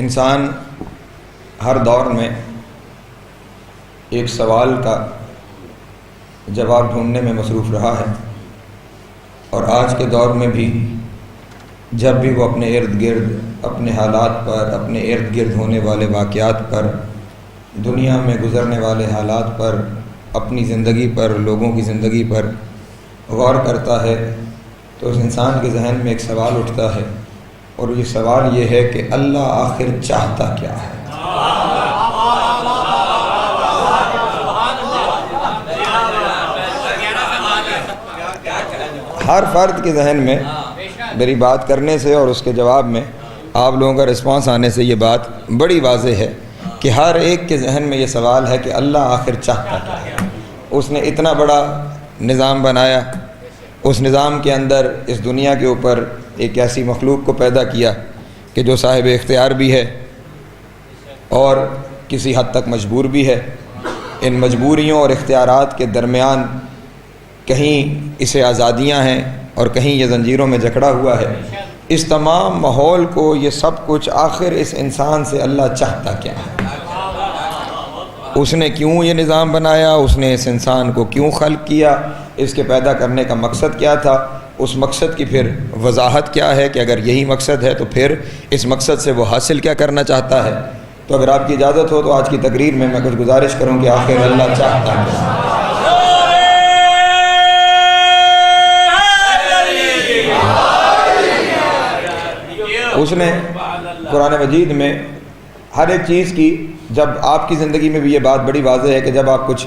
انسان ہر دور میں ایک سوال کا جواب ڈھونڈنے میں مصروف رہا ہے، اور آج کے دور میں بھی جب بھی وہ اپنے ارد گرد، اپنے حالات پر، اپنے ارد گرد ہونے والے واقعات پر، دنیا میں گزرنے والے حالات پر، اپنی زندگی پر، لوگوں کی زندگی پر غور کرتا ہے تو اس انسان کے ذہن میں ایک سوال اٹھتا ہے، اور یہ سوال یہ ہے کہ اللہ آخر چاہتا کیا ہے؟ ہر فرد کے ذہن میں میری بات کرنے سے اور اس کے جواب میں آپ لوگوں کا رسپانس آنے سے یہ بات بڑی واضح ہے کہ ہر ایک کے ذہن میں یہ سوال ہے کہ اللہ آخر چاہتا کیا ہے؟ اس نے اتنا بڑا نظام بنایا، اس نظام کے اندر اس دنیا کے اوپر ایک ایسی مخلوق کو پیدا کیا کہ جو صاحب اختیار بھی ہے اور کسی حد تک مجبور بھی ہے۔ ان مجبوریوں اور اختیارات کے درمیان کہیں اسے آزادیاں ہیں اور کہیں یہ زنجیروں میں جکڑا ہوا ہے۔ اس تمام ماحول کو، یہ سب کچھ آخر اس انسان سے اللہ چاہتا کیا ہے؟ اس نے کیوں یہ نظام بنایا؟ اس نے اس انسان کو کیوں خلق کیا؟ اس کے پیدا کرنے کا مقصد کیا تھا؟ اس مقصد کی پھر وضاحت کیا ہے کہ اگر یہی مقصد ہے تو پھر اس مقصد سے وہ حاصل کیا کرنا چاہتا ہے؟ تو اگر آپ کی اجازت ہو تو آج کی تقریر میں کچھ گزارش کروں کہ آخر اللہ چاہتا ہے۔ اس نے قرآن مجید میں ہر ایک چیز کی، جب آپ کی زندگی میں بھی یہ بات بڑی واضح ہے کہ جب آپ کچھ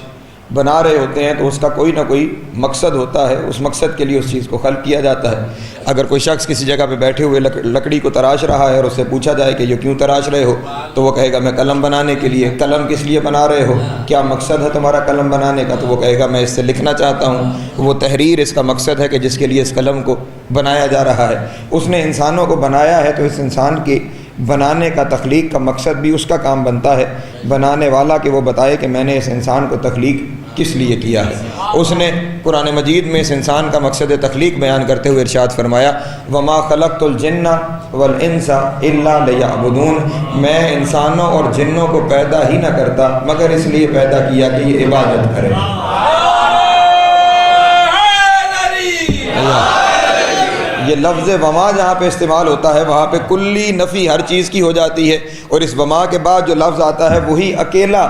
بنا رہے ہوتے ہیں تو اس کا کوئی نہ کوئی مقصد ہوتا ہے، اس مقصد کے لیے اس چیز کو خلق کیا جاتا ہے۔ اگر کوئی شخص کسی جگہ پہ بیٹھے ہوئے لکڑی کو تراش رہا ہے اور اس سے پوچھا جائے کہ یہ کیوں تراش رہے ہو، تو وہ کہے گا میں قلم بنانے کے لیے۔ قلم کس لیے بنا رہے ہو؟ کیا مقصد ہے تمہارا قلم بنانے کا؟ تو وہ کہے گا میں اس سے لکھنا چاہتا ہوں۔ وہ تحریر اس کا مقصد ہے کہ جس کے لیے اس قلم کو بنایا جا رہا ہے۔ اس نے انسانوں کو بنایا ہے تو اس انسان کی بنانے کا، تخلیق کا مقصد بھی اس کا کام بنتا ہے بنانے والا کہ وہ بتائے کہ میں نے اس انسان کو تخلیق کس لیے کیا ہے۔ اس نے قرآن مجید میں اس انسان کا مقصد تخلیق بیان کرتے ہوئے ارشاد فرمایا وَمَا خَلَقْتُ الْجِنَّ وَالْإِنسَ إِلَّا لِيَعْبُدُونَ، میں انسانوں اور جنوں کو پیدا ہی نہ کرتا مگر اس لیے پیدا کیا کہ یہ عبادت کریں۔ یہ لفظ وما جہاں پہ استعمال ہوتا ہے وہاں پہ کلی نفی ہر چیز کی ہو جاتی ہے، اور اس وما کے بعد جو لفظ آتا ہے وہی اکیلا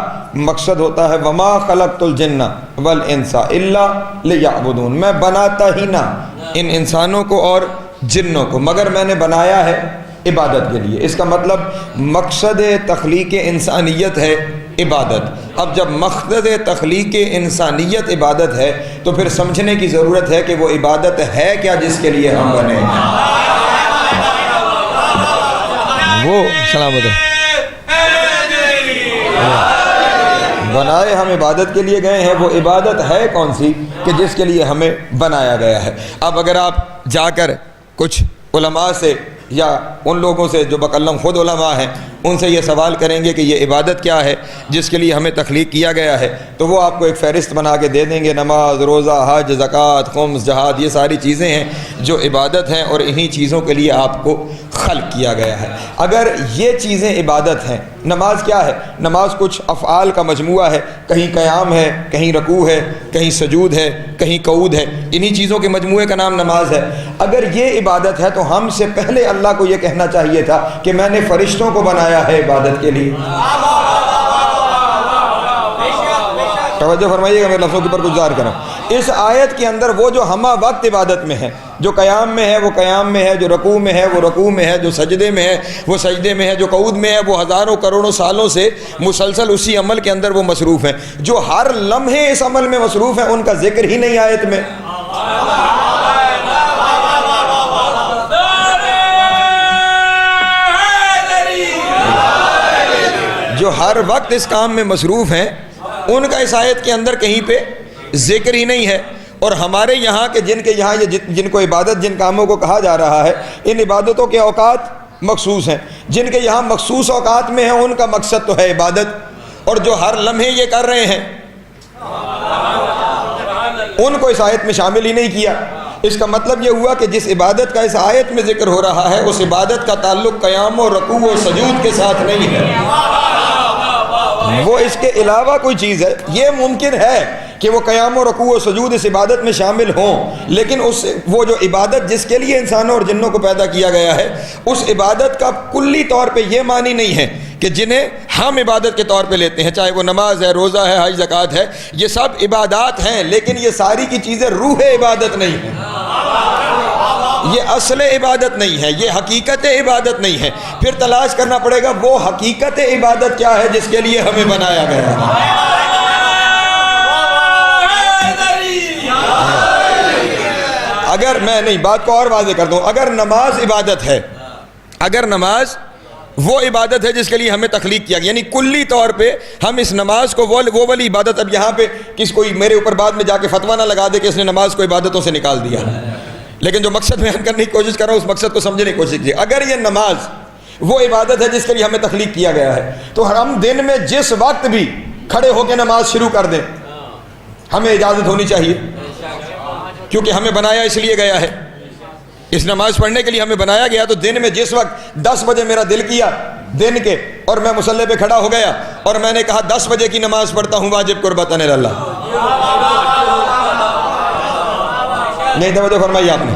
مقصد ہوتا ہے۔ وما خلقت الجن والانس الا لیعبدون، میں بناتا ہی نہ ان انسانوں کو اور جنوں کو مگر میں نے بنایا ہے عبادت کے لیے۔ اس کا مطلب مقصد تخلیق انسانیت ہے عبادت۔ اب جب مقصد تخلیق انسانیت عبادت ہے تو پھر سمجھنے کی ضرورت ہے کہ وہ عبادت ہے کیا جس کے لیے ہم بنے ہیں۔ وہ سلامت بنائے ہم عبادت کے لیے گئے ہیں، وہ عبادت ہے کون سی کہ جس کے لیے ہمیں بنایا گیا ہے۔ اب اگر آپ جا کر کچھ علماء سے یا ان لوگوں سے جو بکلم خود علماء ہیں ان سے یہ سوال کریں گے کہ یہ عبادت کیا ہے جس کے لیے ہمیں تخلیق کیا گیا ہے، تو وہ آپ کو ایک فہرست بنا کے دے دیں گے۔ نماز، روزہ، حج، زکوٰۃ، خمس، جہاد، یہ ساری چیزیں ہیں جو عبادت ہیں اور انہی چیزوں کے لیے آپ کو خلق کیا گیا ہے۔ اگر یہ چیزیں عبادت ہیں، نماز کیا ہے؟ نماز کچھ افعال کا مجموعہ ہے، کہیں قیام ہے، کہیں رکوع ہے، کہیں سجود ہے، کہیں قعود ہے، انہی چیزوں کے مجموعے کا نام نماز ہے۔ اگر یہ عبادت ہے تو ہم سے پہلے اللہ کو یہ کہنا چاہیے تھا کہ میں نے فرشتوں کو بنایا ہے عبادت کے لیے۔ توجہ فرمائیے گا، میرے لفظوں کے اوپر گزار کریں۔ اس آیت کے اندر وہ جو ہمہ وقت عبادت میں ہے، جو قیام میں ہے وہ قیام میں ہے، جو رکوع میں ہے وہ رکوع میں ہے، جو سجدے میں ہے وہ سجدے میں ہے، جو قعود میں ہے وہ ہزاروں کروڑوں سالوں سے مسلسل اسی عمل کے اندر وہ مصروف ہیں۔ جو ہر لمحے اس عمل میں مصروف ہیں ان کا ذکر ہی نہیں آیت میں۔ جو ہر وقت اس کام میں مصروف ہیں ان کا اس آیت کے اندر کہیں پہ ذکر ہی نہیں ہے۔ اور ہمارے یہاں کے جن کے یہاں جن کو عبادت جن کاموں کو کہا جا رہا ہے ان عبادتوں کے اوقات مخصوص ہیں، جن کے یہاں مخصوص اوقات میں ہیں ان کا مقصد تو ہے عبادت، اور جو ہر لمحے یہ کر رہے ہیں ان کو اس آیت میں شامل ہی نہیں کیا۔ اس کا مطلب یہ ہوا کہ جس عبادت کا اس آیت میں ذکر ہو رہا ہے اس عبادت کا تعلق قیام و رکوع و سجود کے ساتھ نہیں ہے، وہ اس کے علاوہ کوئی چیز ہے۔ یہ ممکن ہے کہ وہ قیام و رکوع و سجود اس عبادت میں شامل ہوں، لیکن وہ جو عبادت جس کے لیے انسانوں اور جنوں کو پیدا کیا گیا ہے، اس عبادت کا کلی طور پہ یہ معنی نہیں ہے کہ جنہیں ہم عبادت کے طور پہ لیتے ہیں، چاہے وہ نماز ہے، روزہ ہے، حج زکوٰۃ ہے، یہ سب عبادات ہیں، لیکن یہ ساری کی چیزیں روح عبادت نہیں ہیں، یہ اصل عبادت نہیں ہے، یہ حقیقت عبادت نہیں ہے۔ پھر تلاش کرنا پڑے گا وہ حقیقت عبادت کیا ہے جس کے لیے ہمیں بنایا گیا ہے۔ اگر میں نہیں بات کو اور واضح کر دوں، اگر نماز عبادت ہے، اگر نماز وہ عبادت ہے جس کے لیے ہمیں تخلیق کیا گیا، یعنی کلی طور پہ ہم اس نماز کو وہ والی عبادت، اب یہاں پہ کوئی میرے اوپر بعد میں جا کے فتویٰ نہ لگا دے کہ اس نے نماز کو عبادتوں سے نکال دیا، لیکن جو مقصد بیان کرنے کی کوشش کر رہا ہوں اس مقصد کو سمجھنے کی کوشش کیجیے۔ اگر یہ نماز وہ عبادت ہے جس کے لیے ہمیں تخلیق کیا گیا ہے، تو ہم دن میں جس وقت بھی کھڑے ہو کے نماز شروع کر دیں، ہمیں اجازت ہونی چاہیے، کیونکہ ہمیں بنایا اس لیے گیا ہے، اس نماز پڑھنے کے لیے ہمیں بنایا گیا۔ تو دن میں جس وقت 10 بجے میرا دل کیا دن کے، اور میں مصلی پہ کھڑا ہو گیا اور میں نے کہا 10 بجے کی نماز پڑھتا ہوں واجب قربتاً اللہ، نہیں توجہ فرمائی آپ نے،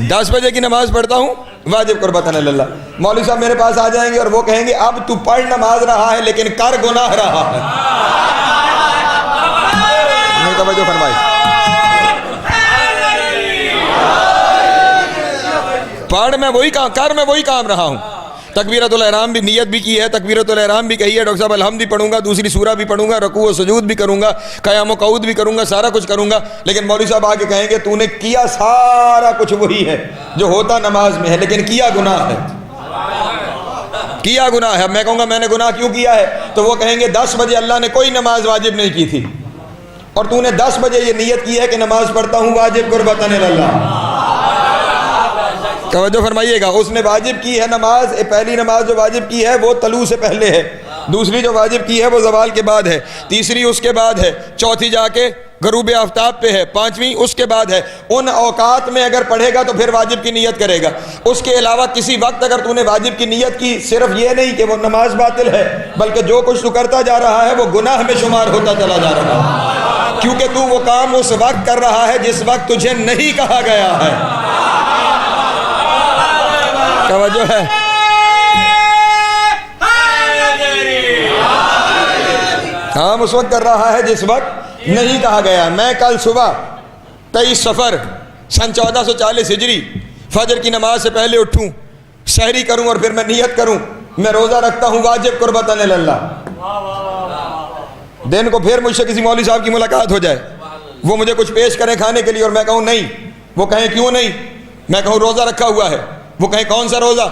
10 بجے کی نماز پڑھتا ہوں واجب قربتاً اللہ، مولوی صاحب میرے پاس آ جائیں گے اور وہ کہیں گے اب تو پڑھ نماز رہا ہے لیکن کر گناہ رہا ہے، نہیں توجہ فرمائی، پڑھ میں وہی کام، کر میں وہی کام رہا ہوں، تکبیرۃ الاحرام بھی نیت بھی کی ہے، تکبیرۃ الاحرام بھی کہی ہے، ڈاکٹر صاحب الحمد بھی پڑھوں گا، دوسری سورہ بھی پڑھوں گا، رکوع و سجود بھی کروں گا، قیام و قعود بھی کروں گا، سارا کچھ کروں گا، لیکن مولوی صاحب آگے کہیں گے تو نے کیا سارا کچھ وہی ہے جو ہوتا نماز میں ہے، لیکن کیا گناہ ہے، کیا گناہ ہے۔ میں کہوں گا میں نے گناہ کیوں کیا ہے، تو وہ کہیں گے 10 بجے اللہ نے کوئی نماز واجب نہیں کی تھی، اور تو نے 10 بجے یہ نیت کی ہے کہ نماز پڑھتا ہوں واجب قربتاً اللہ۔ توجہ فرمائیے گا، اس نے واجب کی ہے نماز، پہلی نماز جو واجب کی ہے وہ طلوع سے پہلے ہے، دوسری جو واجب کی ہے وہ زوال کے بعد ہے، تیسری اس کے بعد ہے، چوتھی جا کے غروب آفتاب پہ ہے، پانچویں اس کے بعد ہے۔ ان اوقات میں اگر پڑھے گا تو پھر واجب کی نیت کرے گا، اس کے علاوہ کسی وقت اگر تو نے واجب کی نیت کی، صرف یہ نہیں کہ وہ نماز باطل ہے، بلکہ جو کچھ تو کرتا جا رہا ہے وہ گناہ میں شمار ہوتا چلا جا رہا ہے، کیونکہ تو وہ کام اس وقت کر رہا ہے جس وقت تجھے نہیں کہا گیا ہے۔ توجہ ہے، کام اس وقت کر رہا ہے جس وقت نہیں کہا گیا۔ میں کل صبح 23 صفر سن 1440 ہجری فجر کی نماز سے پہلے اٹھوں، سحری کروں اور پھر میں نیت کروں میں روزہ رکھتا ہوں واجب قربتاً اللہ، دن کو پھر مجھ سے کسی مولوی صاحب کی ملاقات ہو جائے، وہ مجھے کچھ پیش کریں کھانے کے لیے اور میں کہوں نہیں، وہ کہیں کیوں نہیں، میں کہوں روزہ رکھا ہوا ہے، وہ کہیں کون سا روزہ،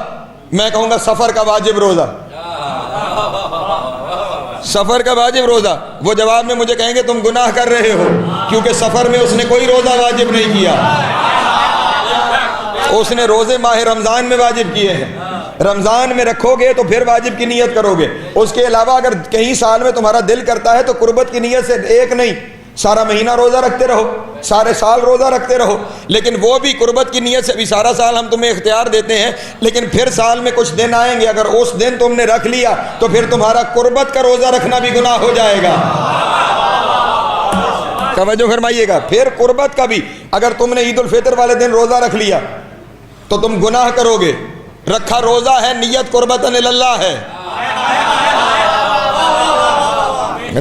میں کہوں گا سفر کا واجب روزہ، سفر کا واجب روزہ، وہ جواب میں مجھے کہیں گے تم گناہ کر رہے ہو کیونکہ سفر میں اس نے کوئی روزہ واجب نہیں کیا، اس نے روزے ماہ رمضان میں واجب کیے ہیں، رمضان میں رکھو گے تو پھر واجب کی نیت کرو گے، اس کے علاوہ اگر کہیں سال میں تمہارا دل کرتا ہے تو قربت کی نیت سے ایک نہیں سارا مہینہ روزہ رکھتے رہو، سارے سال روزہ رکھتے رہو، لیکن وہ بھی قربت کی نیت سے بھی سارا سال ہم تمہیں اختیار دیتے ہیں، لیکن پھر سال میں کچھ دن آئیں گے، اگر اس دن تم نے رکھ لیا تو پھر تمہارا قربت کا روزہ رکھنا بھی گناہ ہو جائے گا۔ توجہ فرمائیے گا، پھر قربت کا بھی، اگر تم نے عید الفطر والے دن روزہ رکھ لیا تو تم گناہ کرو گے، رکھا روزہ ہے، نیت قربتاً اللہ ہے،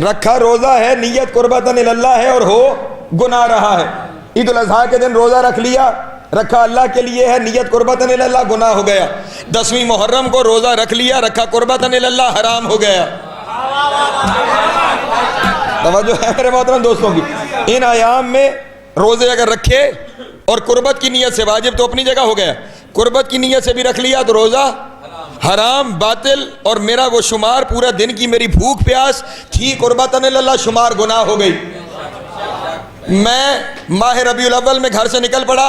رکھا روزہ ہے، نیت قربتاً اللہ ہے اور ہو گناہ رہا ہے۔ عید الاضحیٰ کے دن روزہ رکھ لیا، رکھا اللہ کے لیے ہے، نیت قربتاً اللہ، گناہ ہو گیا۔ 10ویں محرم کو روزہ رکھ لیا، رکھا قربتاً اللہ، حرام ہو گیا۔ توجہ ہے میرے محترم دوستوں کی، ان ایام میں روزے اگر رکھے اور قربت کی نیت سے، واجب تو اپنی جگہ ہو گیا، قربت کی نیت سے بھی رکھ لیا تو روزہ حرام باطل، اور میرا وہ شمار پورا دن کی میری بھوک پیاس تھی قربتاً اللہ شمار گناہ ہو گئی۔ میں ماہ ربیع الاول میں گھر سے نکل پڑا،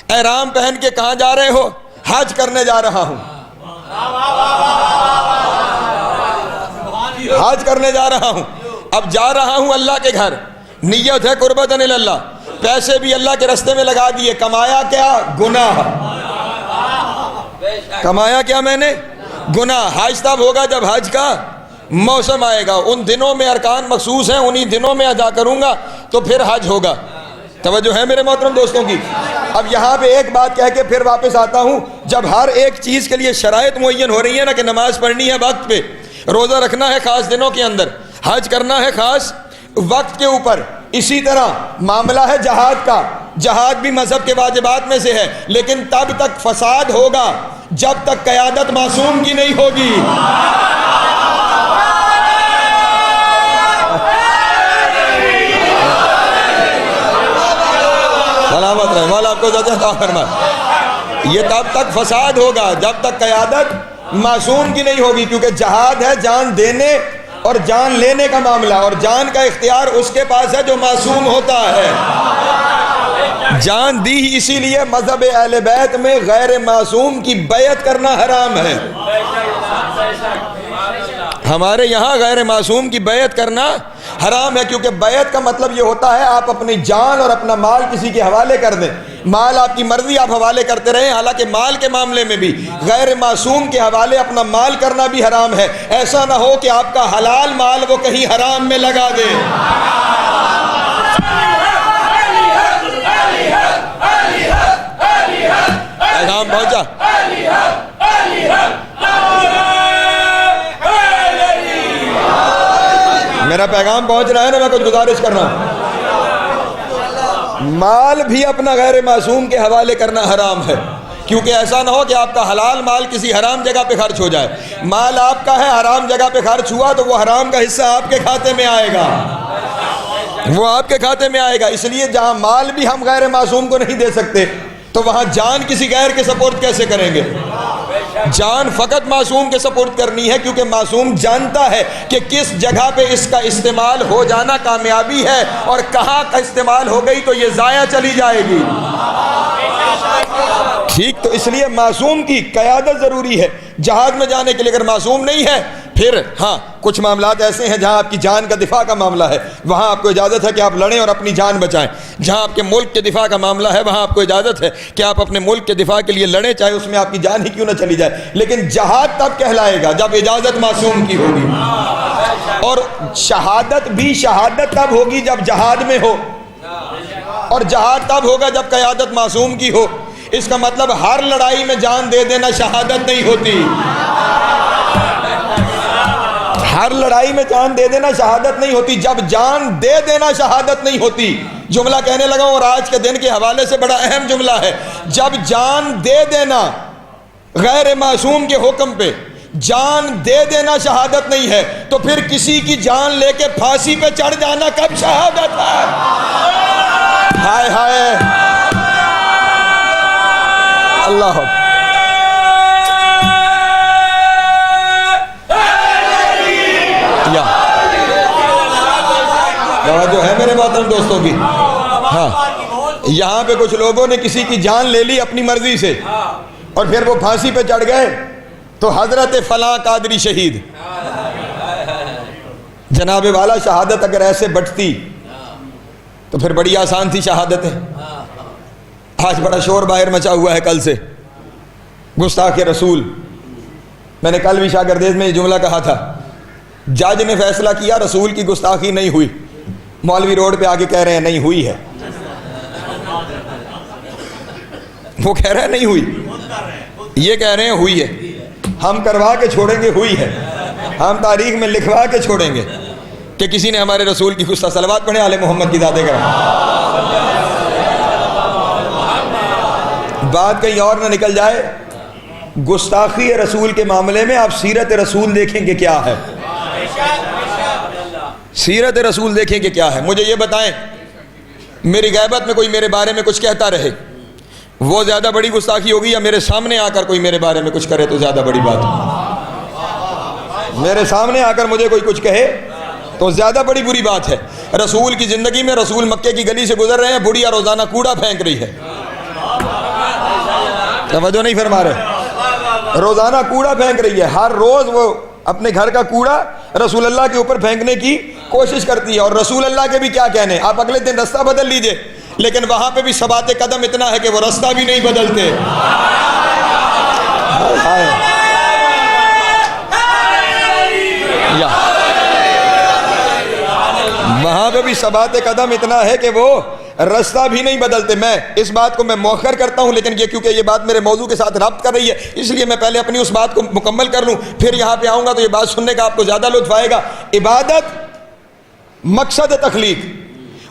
احرام پہن کے کہاں جا رہے ہو؟ حج کرنے جا رہا ہوں، حج کرنے جا رہا ہوں، اب جا رہا ہوں اللہ کے گھر، نیت ہے قربتاً اللہ، پیسے بھی اللہ کے راستے میں لگا دیے، کمایا کیا؟ گناہ۔ کمایا کیا میں نے؟ گناہ۔ حج تب ہوگا جب حج کا موسم آئے گا، ان دنوں میں ارکان مخصوص ہیں، انہی دنوں میں ادا کروں گا تو پھر حج ہوگا۔ توجہ ہے میرے محترم دوستوں کی؟ اب یہاں پہ ایک بات کہہ کے پھر واپس آتا ہوں، جب ہر ایک چیز کے لیے شرائط معین ہو رہی ہے نا، کہ نماز پڑھنی ہے وقت پہ، روزہ رکھنا ہے خاص دنوں کے اندر، حج کرنا ہے خاص وقت کے اوپر، اسی طرح معاملہ ہے جہاد کا۔ جہاد بھی مذہب کے واجبات میں سے ہے، لیکن تب تک فساد ہوگا جب تک قیادت معصوم کی نہیں ہوگی۔ سلامت رہے، مولا آپ کو زیادہ عطا فرمائے۔ یہ تب تک فساد ہوگا جب تک قیادت معصوم کی نہیں ہوگی، کیونکہ جہاد ہے جان دینے اور جان لینے کا معاملہ، اور جان کا اختیار اس کے پاس ہے جو معصوم ہوتا ہے۔ جان دی ہی اسی لیے مذہب اہل بیت میں غیر معصوم کی بیعت کرنا حرام ہے۔ ہمارے یہاں غیر معصوم کی بیعت کرنا حرام ہے، کیونکہ بیعت کا مطلب یہ ہوتا ہے آپ اپنی جان اور اپنا مال کسی کے حوالے کر دیں۔ مال آپ کی مرضی آپ حوالے کرتے رہیں، حالانکہ مال کے معاملے میں بھی غیر معصوم کے حوالے اپنا مال کرنا بھی حرام ہے۔ ایسا نہ ہو کہ آپ کا حلال مال وہ کہیں حرام میں لگا دے۔ پیغام پہنچا؟ میرا پیغام پہنچ رہا ہے نا؟ میں کچھ گزارش کر رہا ہوں۔ مال بھی اپنا غیر معصوم کے حوالے کرنا حرام ہے، کیونکہ ایسا نہ ہو کہ آپ کا حلال مال کسی حرام جگہ پہ خرچ ہو جائے۔ مال آپ کا ہے، حرام جگہ پہ خرچ ہوا تو وہ حرام کا حصہ آپ کے کھاتے میں آئے گا، وہ آپ کے کھاتے میں آئے گا۔ اس لیے جہاں مال بھی ہم غیر معصوم کو نہیں دے سکتے تو وہاں جان کسی غیر کے سپورٹ کیسے کریں گے؟ جان فقط معصوم کے سپورٹ کرنی ہے، کیونکہ معصوم جانتا ہے کہ کس جگہ پہ اس کا استعمال ہو جانا کامیابی ہے اور کہاں کا استعمال ہو گئی تو یہ ضائع چلی جائے گی۔ ٹھیک، تو اس لیے معصوم کی قیادت ضروری ہے جہاد میں جانے کے لیے۔ اگر معصوم نہیں ہے پھر ہاں کچھ معاملات ایسے ہیں جہاں آپ کی جان کا دفاع کا معاملہ ہے، وہاں آپ کو اجازت ہے کہ آپ لڑیں اور اپنی جان بچائیں۔ جہاں آپ کے ملک کے دفاع کا معاملہ ہے وہاں آپ کو اجازت ہے کہ آپ اپنے ملک کے دفاع کے لیے لڑیں، چاہے اس میں آپ کی جان ہی کیوں نہ چلی جائے۔ لیکن جہاد تب کہلائے گا جب اجازت معصوم کی ہوگی، اور شہادت بھی شہادت تب ہوگی جب جہاد میں ہو، اور جہاد تب ہوگا جب قیادت معصوم کی ہو۔ اس کا مطلب ہر لڑائی میں جان دے دینا شہادت نہیں ہوتی، ہر لڑائی میں جان دے دینا شہادت نہیں ہوتی۔ جب جان دے دینا شہادت نہیں ہوتی، جملہ کہنے لگا اور آج کے دن کے حوالے سے بڑا اہم جملہ ہے، جب جان دے دینا غیر معصوم کے حکم پہ جان دے دینا شہادت نہیں ہے، تو پھر کسی کی جان لے کے پھانسی پہ چڑھ جانا کب شہادت ہے؟ ہائے ہائے اللہ۔ جو ہے میرے محترم دوستوں کی، ہاں یہاں پہ کچھ لوگوں نے کسی کی جان لے لی اپنی مرضی سے اور پھر وہ پھانسی پہ چڑھ گئے تو حضرت فلاں قادری شہید۔ جناب والا شہادت اگر ایسے بٹتی تو پھر بڑی آسان تھی شہادت ہے۔ آج بڑا شور باہر مچا ہوا ہے کل سے گستاخ رسول۔ میں نے کل بھی شاگردیز میں یہ جملہ کہا تھا، جج نے فیصلہ کیا رسول کی گستاخی نہیں ہوئی، مولوی روڈ پہ آگے کہہ رہے ہیں نہیں ہوئی ہے، وہ کہہ رہے ہیں نہیں ہوئی، یہ کہہ رہے ہیں ہوئی ہے۔ ہم کروا کے چھوڑیں گے ہوئی ہے، ہم تاریخ میں لکھوا کے چھوڑیں گے کہ کسی نے ہمارے رسول کی گستاخی۔ صلوات پڑھیں آل محمد کی ذات کرام۔ بات کہیں اور نہ نکل جائے، گستاخی رسول کے معاملے میں آپ سیرت رسول دیکھیں کہ کیا ہے، سیرت رسول دیکھیں کہ کیا ہے۔ مجھے یہ بتائیں، میری غیبت میں کوئی میرے بارے میں کچھ کہتا رہے وہ زیادہ بڑی گستاخی ہوگی، یا میرے سامنے آ کر کوئی میرے بارے میں کچھ کرے تو زیادہ بڑی بات ہے؟ میرے سامنے آ کر مجھے کوئی کچھ کہے تو زیادہ بڑی بری بات ہے۔ رسول کی زندگی میں رسول مکے کی گلی سے گزر رہے ہیں، بڑھیا روزانہ کوڑا پھینک رہی ہے، توجہ نہیں فرما رہے، روزانہ کوڑا پھینک رہی ہے، ہر روز وہ اپنے گھر کا کوڑا رسول اللہ کے اوپر پھینکنے کی کوشش کرتی ہے۔ اور رسول اللہ کے بھی کیا کہنے، آپ اگلے دن رستہ بدل لیجئے، لیکن وہاں پہ بھی ثبات قدم اتنا ہے کہ وہ رستہ بھی نہیں بدلتے. وہاں پہ بھی ثبات قدم اتنا ہے کہ وہ رستہ بھی نہیں بدلتے. میں اس بات کو میں مؤخر کرتا ہوں، لیکن یہ کیونکہ یہ بات میرے موضوع کے ساتھ ربط کر رہی ہے، اس لیے میں پہلے اپنی اس بات کو مکمل کر لوں، پھر یہاں پہ آؤں گا تو یہ بات سننے کا آپ کو زیادہ لطف آئے گا. عبادت مقصد تخلیق،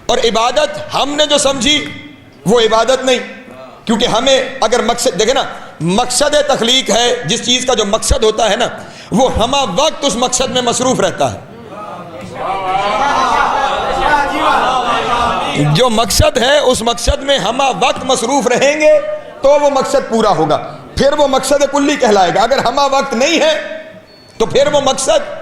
اور عبادت ہم نے جو سمجھی وہ عبادت نہیں، کیونکہ ہمیں اگر مقصد دیکھیں نا، مقصد تخلیق ہے جس چیز کا جو مقصد ہوتا ہے نا، وہ ہمہ وقت اس مقصد میں مصروف رہتا ہے. جو مقصد ہے اس مقصد میں ہمہ وقت مصروف رہیں گے تو وہ مقصد پورا ہوگا، پھر وہ مقصد کلی کہلائے گا. اگر ہمہ وقت نہیں ہے تو پھر وہ مقصد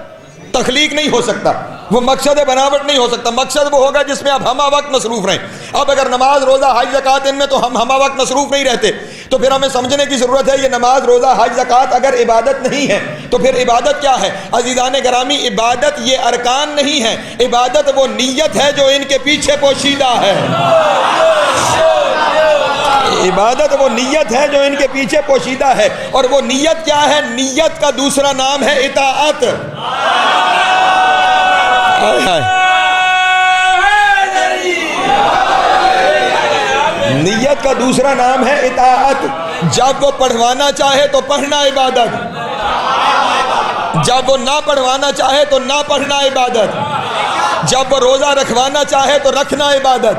تخلیق نہیں ہو سکتا، وہ مقصد بناوٹ نہیں ہو سکتا. مقصد وہ ہوگا جس میں آپ ہمہ وقت مصروف رہیں. اب اگر نماز روزہ حج زکوٰۃ ان میں تو ہم ہمہ وقت مصروف نہیں رہتے، تو پھر ہمیں سمجھنے کی ضرورت ہے یہ نماز روزہ حج زکوٰۃ اگر عبادت نہیں ہے تو پھر عبادت کیا ہے؟ عزیزان گرامی، عبادت یہ ارکان نہیں ہے، عبادت وہ نیت ہے جو ان کے پیچھے پوشیدہ ہے. عبادت وہ نیت ہے جو ان کے پیچھے پوشیدہ ہے، اور وہ نیت کیا ہے؟ نیت کا دوسرا نام ہے اطاعت. نیت کا دوسرا نام ہے اطاعت. جب وہ پڑھوانا چاہے تو پڑھنا عبادت، جب وہ نہ پڑھوانا چاہے تو نہ پڑھنا عبادت، جب وہ روزہ رکھوانا چاہے تو رکھنا عبادت،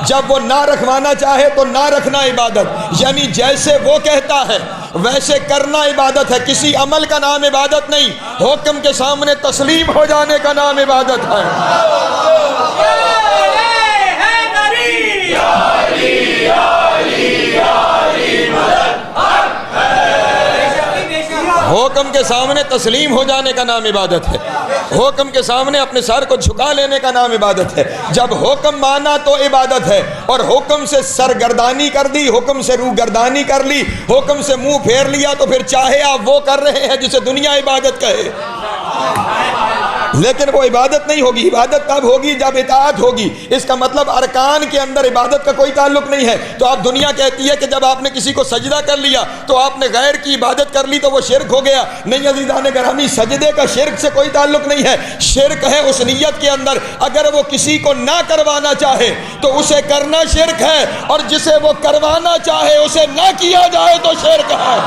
جب وہ نہ رکھوانا چاہے تو نہ رکھنا عبادت. یعنی جیسے وہ کہتا ہے ویسے کرنا عبادت ہے. کسی عمل کا نام عبادت نہیں، حکم کے سامنے تسلیم ہو جانے کا نام عبادت ہے. حکم کے سامنے تسلیم ہو جانے کا نام عبادت ہے، حکم کے سامنے اپنے سر کو جھکا لینے کا نام عبادت ہے. جب حکم مانا تو عبادت ہے، اور حکم سے سرگردانی کر دی، حکم سے روگردانی کر لی، حکم سے منہ پھیر لیا تو پھر چاہے آپ وہ کر رہے ہیں جسے دنیا عبادت کہے، لیکن وہ عبادت نہیں ہوگی. عبادت تب ہوگی جب اطاعت ہوگی. اس کا مطلب ارکان کے اندر عبادت کا کوئی تعلق نہیں ہے. تو آپ دنیا کہتی ہے کہ جب آپ نے کسی کو سجدہ کر لیا تو آپ نے غیر کی عبادت کر لی تو وہ شرک ہو گیا. نہیں عزیزان گرامی، سجدے کا شرک سے کوئی تعلق نہیں ہے. شرک ہے اس نیت کے اندر. اگر وہ کسی کو نہ کروانا چاہے تو اسے کرنا شرک ہے، اور جسے وہ کروانا چاہے اسے نہ کیا جائے تو شرک ہے.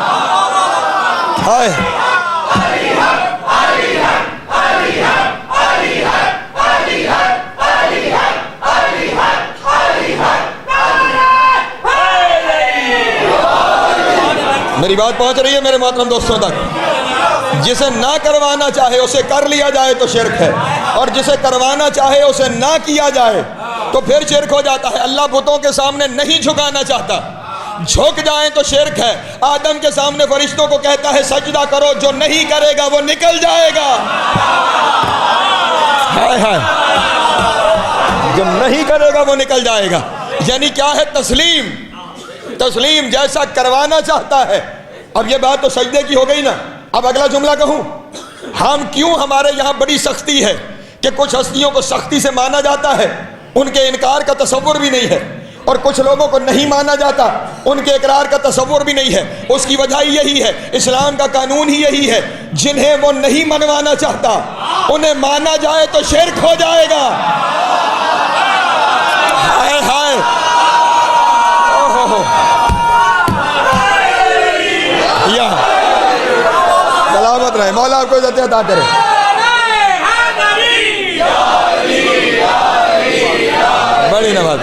میری بات پہنچ رہی ہے میرے محترم دوستوں تک؟ جسے نہ کروانا چاہے اسے کر لیا جائے تو شرک ہے، اور جسے کروانا چاہے اسے نہ کیا جائے تو پھر شرک ہو جاتا ہے. اللہ بتوں کے سامنے نہیں جھکانا چاہتا، جھک جائیں تو شرک ہے. آدم کے سامنے فرشتوں کو کہتا ہے سجدہ کرو، جو نہیں کرے گا وہ نکل جائے گا. ہائے ہائے، جو نہیں کرے گا وہ نکل جائے گا. یعنی کیا ہے؟ تسلیم. تسلیم جیسا کروانا چاہتا ہے. اب یہ بات تو سجدے کی ہو گئی نا. اب اگلا جملہ کہوں، ہم کیوں، ہمارے یہاں بڑی سختی ہے کہ کچھ ہستیوں کو سختی سے مانا جاتا ہے، ان کے انکار کا تصور بھی نہیں ہے، اور کچھ لوگوں کو نہیں مانا جاتا، ان کے اقرار کا تصور بھی نہیں ہے. اس کی وجہ یہی ہے، اسلام کا قانون ہی یہی ہے، جنہیں وہ نہیں منوانا چاہتا انہیں مانا جائے تو شرک ہو جائے گا. ہائے ہائے، سلامت رہے، مولا آپ کو عزت عطا کرے. بڑی نواز.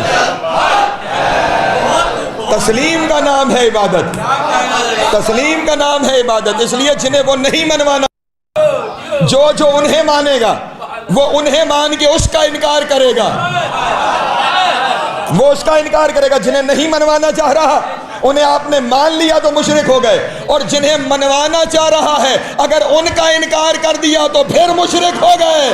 تسلیم کا نام ہے عبادت، تسلیم کا نام ہے عبادت. اس لیے جنہیں وہ نہیں منوانا، جو انہیں مانے گا وہ انہیں مان کے اس کا انکار کرے گا، وہ اس کا انکار کرے گا. جنہیں نہیں منوانا چاہ رہا انہیں آپ نے مان لیا تو مشرک ہو گئے، اور جنہیں منوانا چاہ رہا ہے اگر ان کا انکار کر دیا تو پھر مشرک ہو گئے.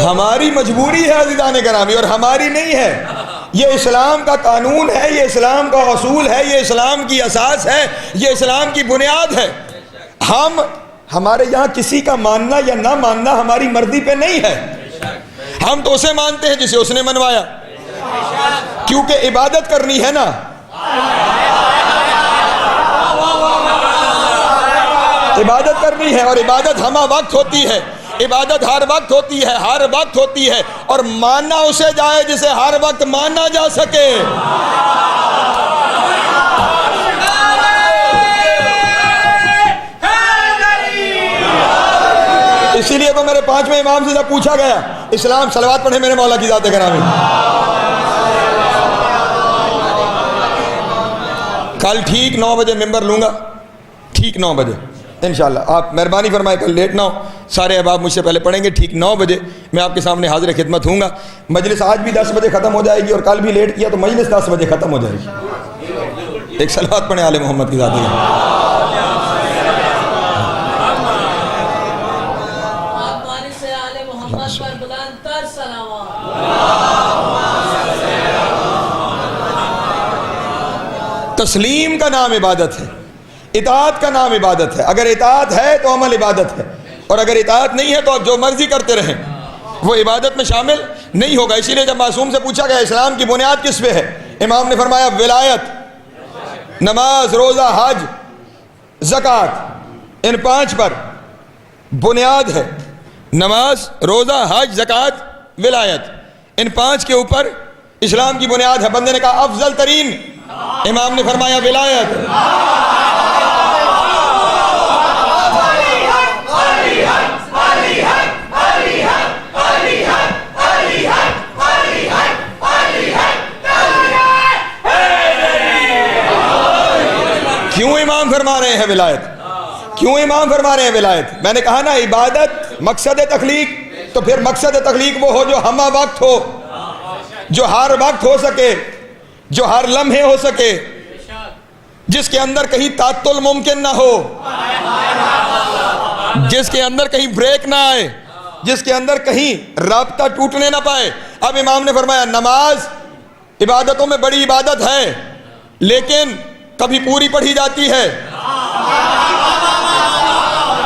ہماری مجبوری ہے عزیزان گرامی، اور ہماری نہیں ہے. یہ اسلام کا قانون ہے، یہ اسلام کا اصول ہے، یہ اسلام کی اساس ہے، یہ اسلام کی بنیاد ہے۔ ہمارے یہاں کسی کا ماننا یا نہ ماننا ہماری مرضی پہ نہیں ہے، ہم تو اسے مانتے ہیں جسے اس نے منوایا، کیونکہ عبادت کرنی ہے نا۔ عبادت کرنی ہے، اور عبادت ہمہ وقت ہوتی ہے، عبادت ہر وقت ہوتی ہے، ہر وقت ہوتی ہے، اور ماننا اسے جائے جسے ہر وقت ماننا جا سکے۔ اسی لیے تو میرے 5ویں امام سے جب پوچھا گیا، اسلام، صلوات پڑھیں میرے مولا کی ذات گرامی۔ کل ٹھیک 9 بجے ممبر لوں گا، ٹھیک 9 بجے انشاءاللہ۔ آپ مہربانی فرمائے کل لیٹ نہ ہو، سارے احباب مجھ سے پہلے پڑھیں گے، ٹھیک 9 بجے میں آپ کے سامنے حاضر خدمت ہوں گا۔ مجلس آج بھی 10 بجے ختم ہو جائے گی، اور کل بھی لیٹ کیا تو مجلس 10 بجے ختم ہو جائے گی۔ ایک صلوات پڑھیں آل محمد کی ذات گرامی۔ تسلیم کا نام عبادت ہے، اطاعت کا نام عبادت ہے۔ اگر اطاعت ہے تو عمل عبادت ہے، اور اگر اطاعت نہیں ہے تو آپ جو مرضی کرتے رہیں، وہ عبادت میں شامل نہیں ہوگا۔ اسی لیے جب معصوم سے پوچھا گیا اسلام کی بنیاد کس پہ ہے، امام نے فرمایا ولایت، نماز، روزہ، حج، زکوٰۃ، ان 5 پر بنیاد ہے۔ نماز، روزہ، حج، زکوٰۃ، ولایت، ان 5 کے اوپر اسلام کی بنیاد ہے۔ بندے نے کہا افضل ترین، امام نے فرمایا ولایت۔ کیوں امام فرما رہے ہیں ولایت؟ کیوں امام فرما رہے ہیں ولایت؟ میں نے کہا نا، عبادت مقصد تخلیق، تو پھر مقصد تخلیق وہ ہو جو ہمہ وقت ہو، جو ہر وقت ہو سکے، جو ہر لمحے ہو سکے، جس کے اندر کہیں تعطل ممکن نہ ہو، جس کے اندر کہیں بریک نہ آئے، جس کے اندر کہیں رابطہ ٹوٹنے نہ پائے۔ اب امام نے فرمایا نماز عبادتوں میں بڑی عبادت ہے، لیکن کبھی پوری پڑھی جاتی ہے،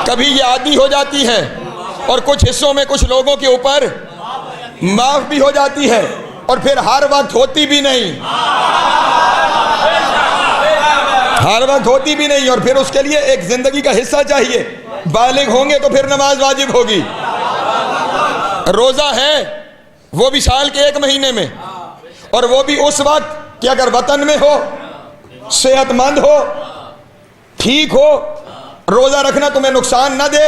کبھی یہ عادی ہو جاتی ہے، اور کچھ حصوں میں کچھ لوگوں کے اوپر معاف بھی ہو جاتی ہے، اور پھر ہر وقت ہوتی بھی نہیں، ہر وقت ہوتی بھی نہیں، اور پھر اس کے لیے ایک زندگی کا حصہ چاہیے۔ بالغ ہوں گے تو پھر نماز واجب ہوگی۔ روزہ ہے وہ بھی سال کے 1 مہینے میں، اور وہ بھی اس وقت کہ اگر وطن میں ہو، صحت مند ہو، ٹھیک ہو، روزہ رکھنا تمہیں نقصان نہ دے،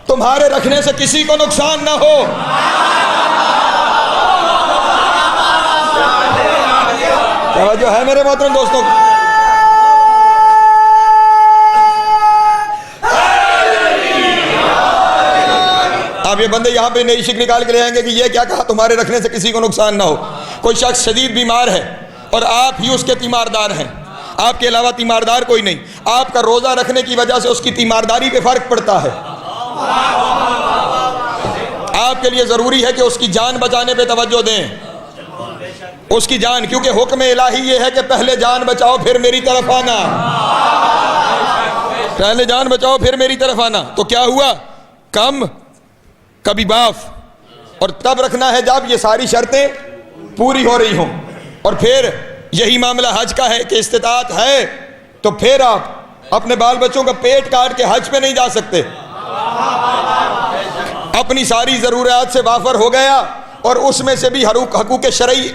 تمہارے رکھنے سے کسی کو نقصان نہ ہو۔ توجہ ہے میرے محترم دوستوں؟ اب یہ بندے یہاں پہ نئی شک نکال کے لے آئیں گے کہ یہ کیا کہا، تمہارے رکھنے سے کسی کو نقصان نہ ہو۔ کوئی شخص شدید بیمار ہے اور آپ ہی اس کے تیماردار ہیں، آپ کے علاوہ تیماردار کوئی نہیں، آپ کا روزہ رکھنے کی وجہ سے اس کی تیمارداری پہ فرق پڑتا ہے۔ آپ کے لیے ضروری ہے کہ اس کی جان بچانے پہ توجہ دیں، اس کی جان، کیونکہ حکم الہی یہ ہے کہ پہلے جان بچاؤ پھر میری طرف آنا، پہلے جان بچاؤ پھر میری طرف آنا۔ تو کیا ہوا، کم کبھی باف، اور تب رکھنا ہے جب یہ ساری شرطیں پوری ہو رہی ہوں۔ اور پھر یہی معاملہ حج کا ہے کہ استطاعت ہے تو پھر آپ اپنے بال بچوں کا پیٹ کاٹ کے حج پہ نہیں جا سکتے، اپنی ساری ضروریات سے وافر ہو گیا اور اس میں سے بھی حقوق شرعی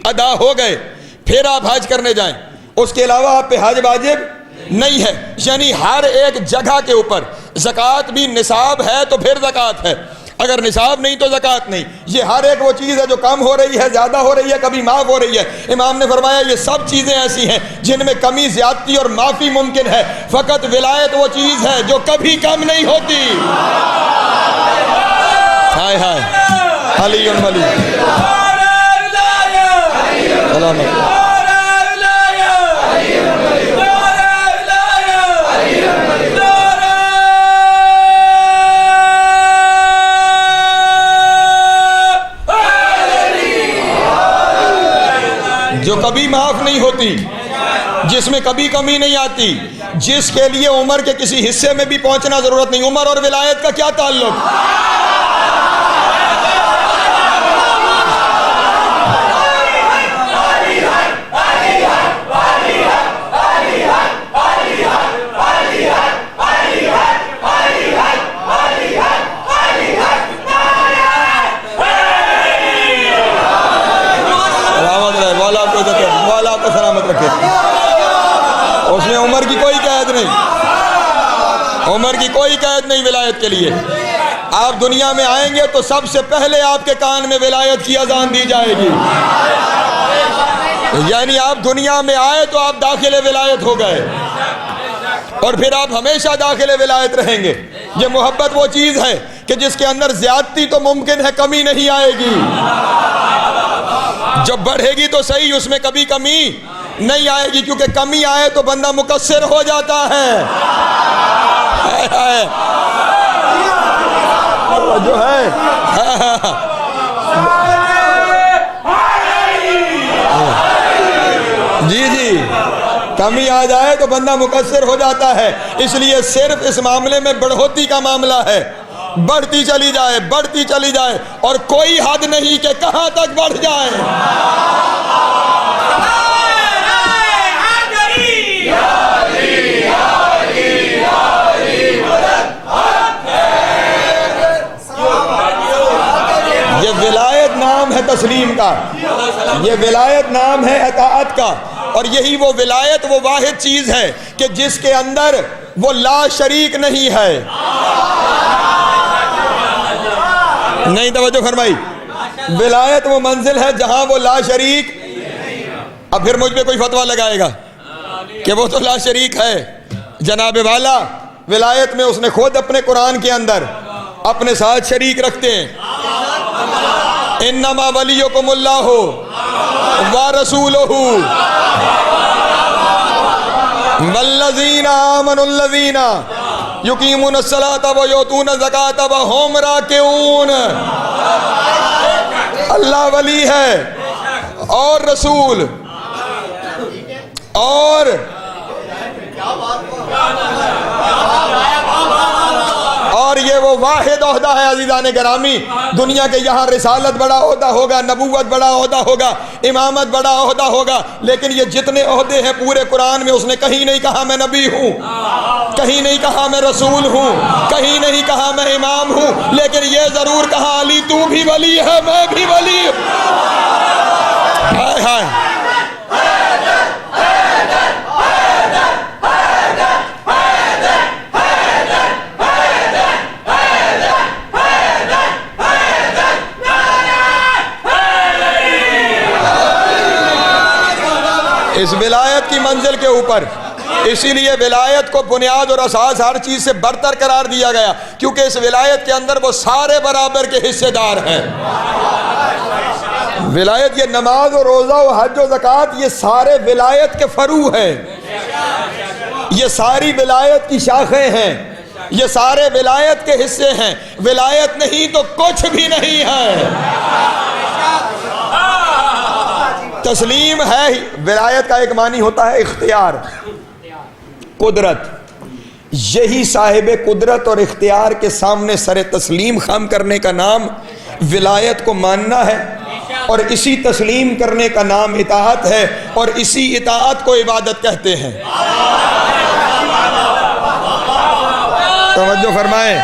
ادا ہو گئے، پھر آپ حج کرنے جائیں، اس کے علاوہ آپ پہ حج واجب نہیں ہے۔ یعنی ہر ایک جگہ کے اوپر زکوٰۃ بھی نصاب ہے تو پھر زکوٰۃ ہے، اگر نصاب نہیں تو زکوٰۃ نہیں۔ یہ ہر ایک وہ چیز ہے جو کم ہو رہی ہے، زیادہ ہو رہی ہے، کبھی معاف ہو رہی ہے۔ امام نے فرمایا یہ سب چیزیں ایسی ہیں جن میں کمی، زیادتی اور معافی ممکن ہے، فقط ولایت وہ چیز ہے جو کبھی کم نہیں ہوتی۔ ہائے ہائے، علی ولی سلامت۔ کبھی معاف نہیں ہوتی، جس میں کبھی کمی نہیں آتی، جس کے لیے عمر کے کسی حصے میں بھی پہنچنا ضرورت نہیں۔ عمر اور ولایت کا کیا تعلق؟ والا آپ کو سلامت رکھے۔ اس میں عمر کی کوئی قید نہیں، عمر کی کوئی قید نہیں ولایت کے لیے۔ آپ دنیا میں آئیں گے تو سب سے پہلے آپ کے کان میں ولایت کی اذان دی جائے گی، یعنی آپ دنیا میں آئے تو آپ داخل ولایت ہو گئے، اور پھر آپ ہمیشہ داخل ولایت رہیں گے۔ یہ محبت وہ چیز ہے کہ جس کے اندر زیادتی تو ممکن ہے، کمی نہیں آئے گی۔ جب بڑھے گی تو صحیح، اس میں کبھی کمی نہیں آئے گی، کیونکہ کمی آئے تو بندہ مقصر ہو جاتا ہے۔ جو ہے جی کمی آ جائے تو بندہ مقصر ہو جاتا ہے۔ اس لیے صرف اس معاملے میں بڑھوتی کا معاملہ ہے، بڑھتی چلی جائے، بڑھتی چلی جائے، اور کوئی حد نہیں کہ کہاں تک بڑھ جائے۔ یہ ولایت نام ہے تسلیم کا، یہ ولایت نام ہے اطاعت کا، اور یہی وہ ولایت، وہ واحد چیز ہے کہ جس کے اندر وہ لا شریک نہیں ہے۔ نہیں توجہ فرمائی، ولایت وہ منزل ہے جہاں وہ لا شریک۔ اب پھر مجھ پہ کوئی فتویٰ لگائے گا کہ وہ تو لا شریک ہے، جناب والا ولایت میں اس نے خود اپنے قرآن کے اندر اپنے ساتھ شریک رکھتے ہیں۔ انما ولیکم اللہ ورسولہ والذین آمنوا الذین یقیمون الصلاۃ ویؤتون الزکاۃ وہم راکعون۔ اللہ ولی ہے اور رسول اور یہ وہ واحد عہدہ ہے عزیزان گرامی۔ دنیا کے یہاں رسالت بڑا عہدہ ہوگا، نبوت بڑا عہدہ ہوگا، امامت بڑا عہدہ ہوگا، لیکن یہ جتنے عہدے ہیں پورے قرآن میں اس نے کہیں نہیں کہا میں نبی ہوں، کہیں نہیں کہا میں رسول ہوں، کہیں نہیں کہا میں امام ہوں، لیکن یہ ضرور کہا علی تو بھی ولی ہے، میں بھی ولی ہوں۔ ہائے ہائے، اس ولایت کی منزل کے اوپر، اسی لیے ولایت کو بنیاد اور اساس ہر چیز سے برتر قرار دیا گیا، کیونکہ اس ولایت کے اندر وہ سارے برابر کے حصے دار ہیں۔ ولایت، یہ نماز و روزہ و حج و زکوٰۃ، یہ سارے ولایت کے فروع ہیں، یہ ساری ولایت کی شاخیں ہیں، یہ سارے ولایت کے حصے ہیں۔ ولایت نہیں تو کچھ بھی نہیں ہے۔ تسلیم ہے ہی، ولایت کا ایک معنی ہوتا ہے اختیار، قدرت۔ یہی صاحب قدرت اور اختیار کے سامنے سر تسلیم خم کرنے کا نام ولایت کو ماننا ہے، اور اسی تسلیم کرنے کا نام اطاعت ہے، اور اسی اطاعت کو عبادت کہتے ہیں۔ توجہ فرمائیں،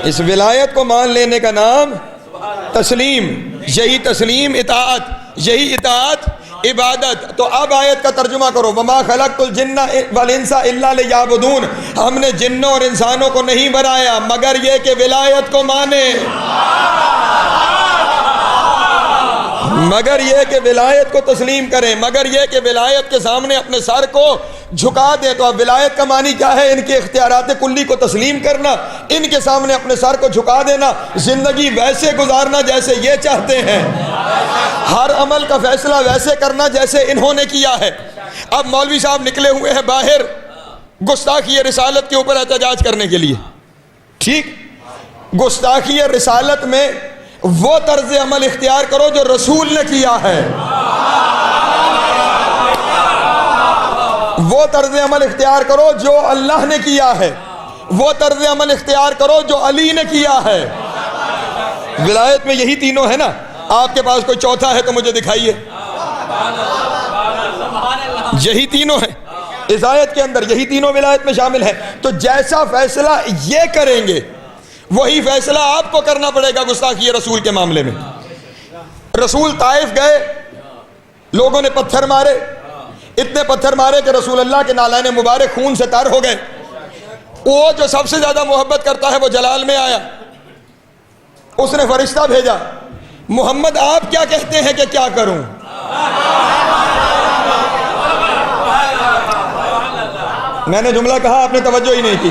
اس ولایت کو مان لینے کا نام تسلیم، یہی تسلیم اطاعت، یہی اطاعت عبادت۔ تو اب آیت کا ترجمہ کرو، وما خلقت الجن والانس الا لیعبدون، ہم نے جنوں اور انسانوں کو نہیں بنایا مگر یہ کہ ولایت کو مانے، مگر یہ کہ ولایت کو تسلیم کریں، مگر یہ کہ ولایت کے سامنے اپنے سر کو جھکا دیں۔ تو اب ولایت کا معنی کیا ہے؟ ان کے اختیارات کلی کو تسلیم کرنا، ان کے سامنے اپنے سر کو جھکا دینا، زندگی ویسے گزارنا جیسے یہ چاہتے ہیں، ہر عمل کا فیصلہ ویسے کرنا جیسے انہوں نے کیا ہے۔ اب مولوی صاحب نکلے ہوئے ہیں باہر گستاخی رسالت کے اوپر احتجاج کرنے کے لیے، ٹھیک؟ گستاخی رسالت میں وہ طرز عمل اختیار کرو جو رسول نے کیا ہے، وہ طرز عمل اختیار کرو جو اللہ نے کیا ہے، وہ طرز عمل اختیار کرو جو علی نے کیا ہے۔ ولایت میں یہی تینوں ہے نا، آپ کے پاس کوئی چوتھا ہے تو مجھے دکھائیے۔ یہی تینوں ہیں اس آیت کے اندر، یہی تینوں ولایت میں شامل ہیں۔ تو جیسا فیصلہ یہ کریں گے وہی فیصلہ آپ کو کرنا پڑے گا گستاخی رسول کے معاملے میں۔ رسول طائف گئے، لوگوں نے پتھر مارے، اتنے پتھر مارے کہ رسول اللہ کے نالین مبارک خون سے تر ہو گئے۔ وہ جو سب سے زیادہ محبت کرتا ہے وہ جلال میں آیا، اس نے فرشتہ بھیجا، محمد آپ کیا کہتے ہیں کہ کیا کروں؟ میں نے جملہ کہا، آپ نے توجہ ہی نہیں کی۔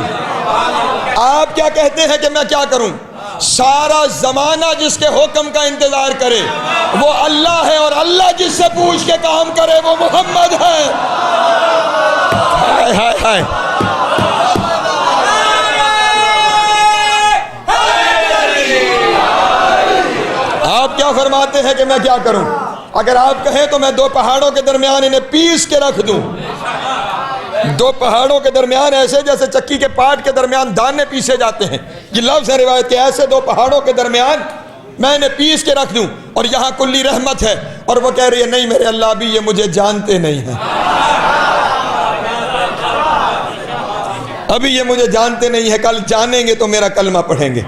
آپ کیا کہتے ہیں کہ میں کیا کروں؟ سارا زمانہ جس کے حکم کا انتظار کرے وہ اللہ ہے، اور اللہ جس سے پوچھ کے کام کرے وہ محمد ہے۔ ہائے ہائے ہائے، آپ کیا فرماتے ہیں کہ میں کیا کروں؟ اگر آپ کہیں تو میں دو پہاڑوں کے درمیان انہیں پیس کے رکھ دوں، دو پہاڑوں کے درمیان، ایسے جیسے چکی کے پاٹ کے درمیان دانے پیسے جاتے ہیں، یہ لفظ ہے روایت کے، ایسے دو پہاڑوں کے درمیان میں انہیں پیس کے رکھ دوں، اور یہاں کلی رحمت ہے۔ اور وہ کہہ رہی ہے نہیں میرے اللہ، ابھی یہ مجھے جانتے نہیں ہیں، ابھی یہ مجھے جانتے نہیں ہیں، کل جانیں گے تو میرا کلمہ پڑھیں گے،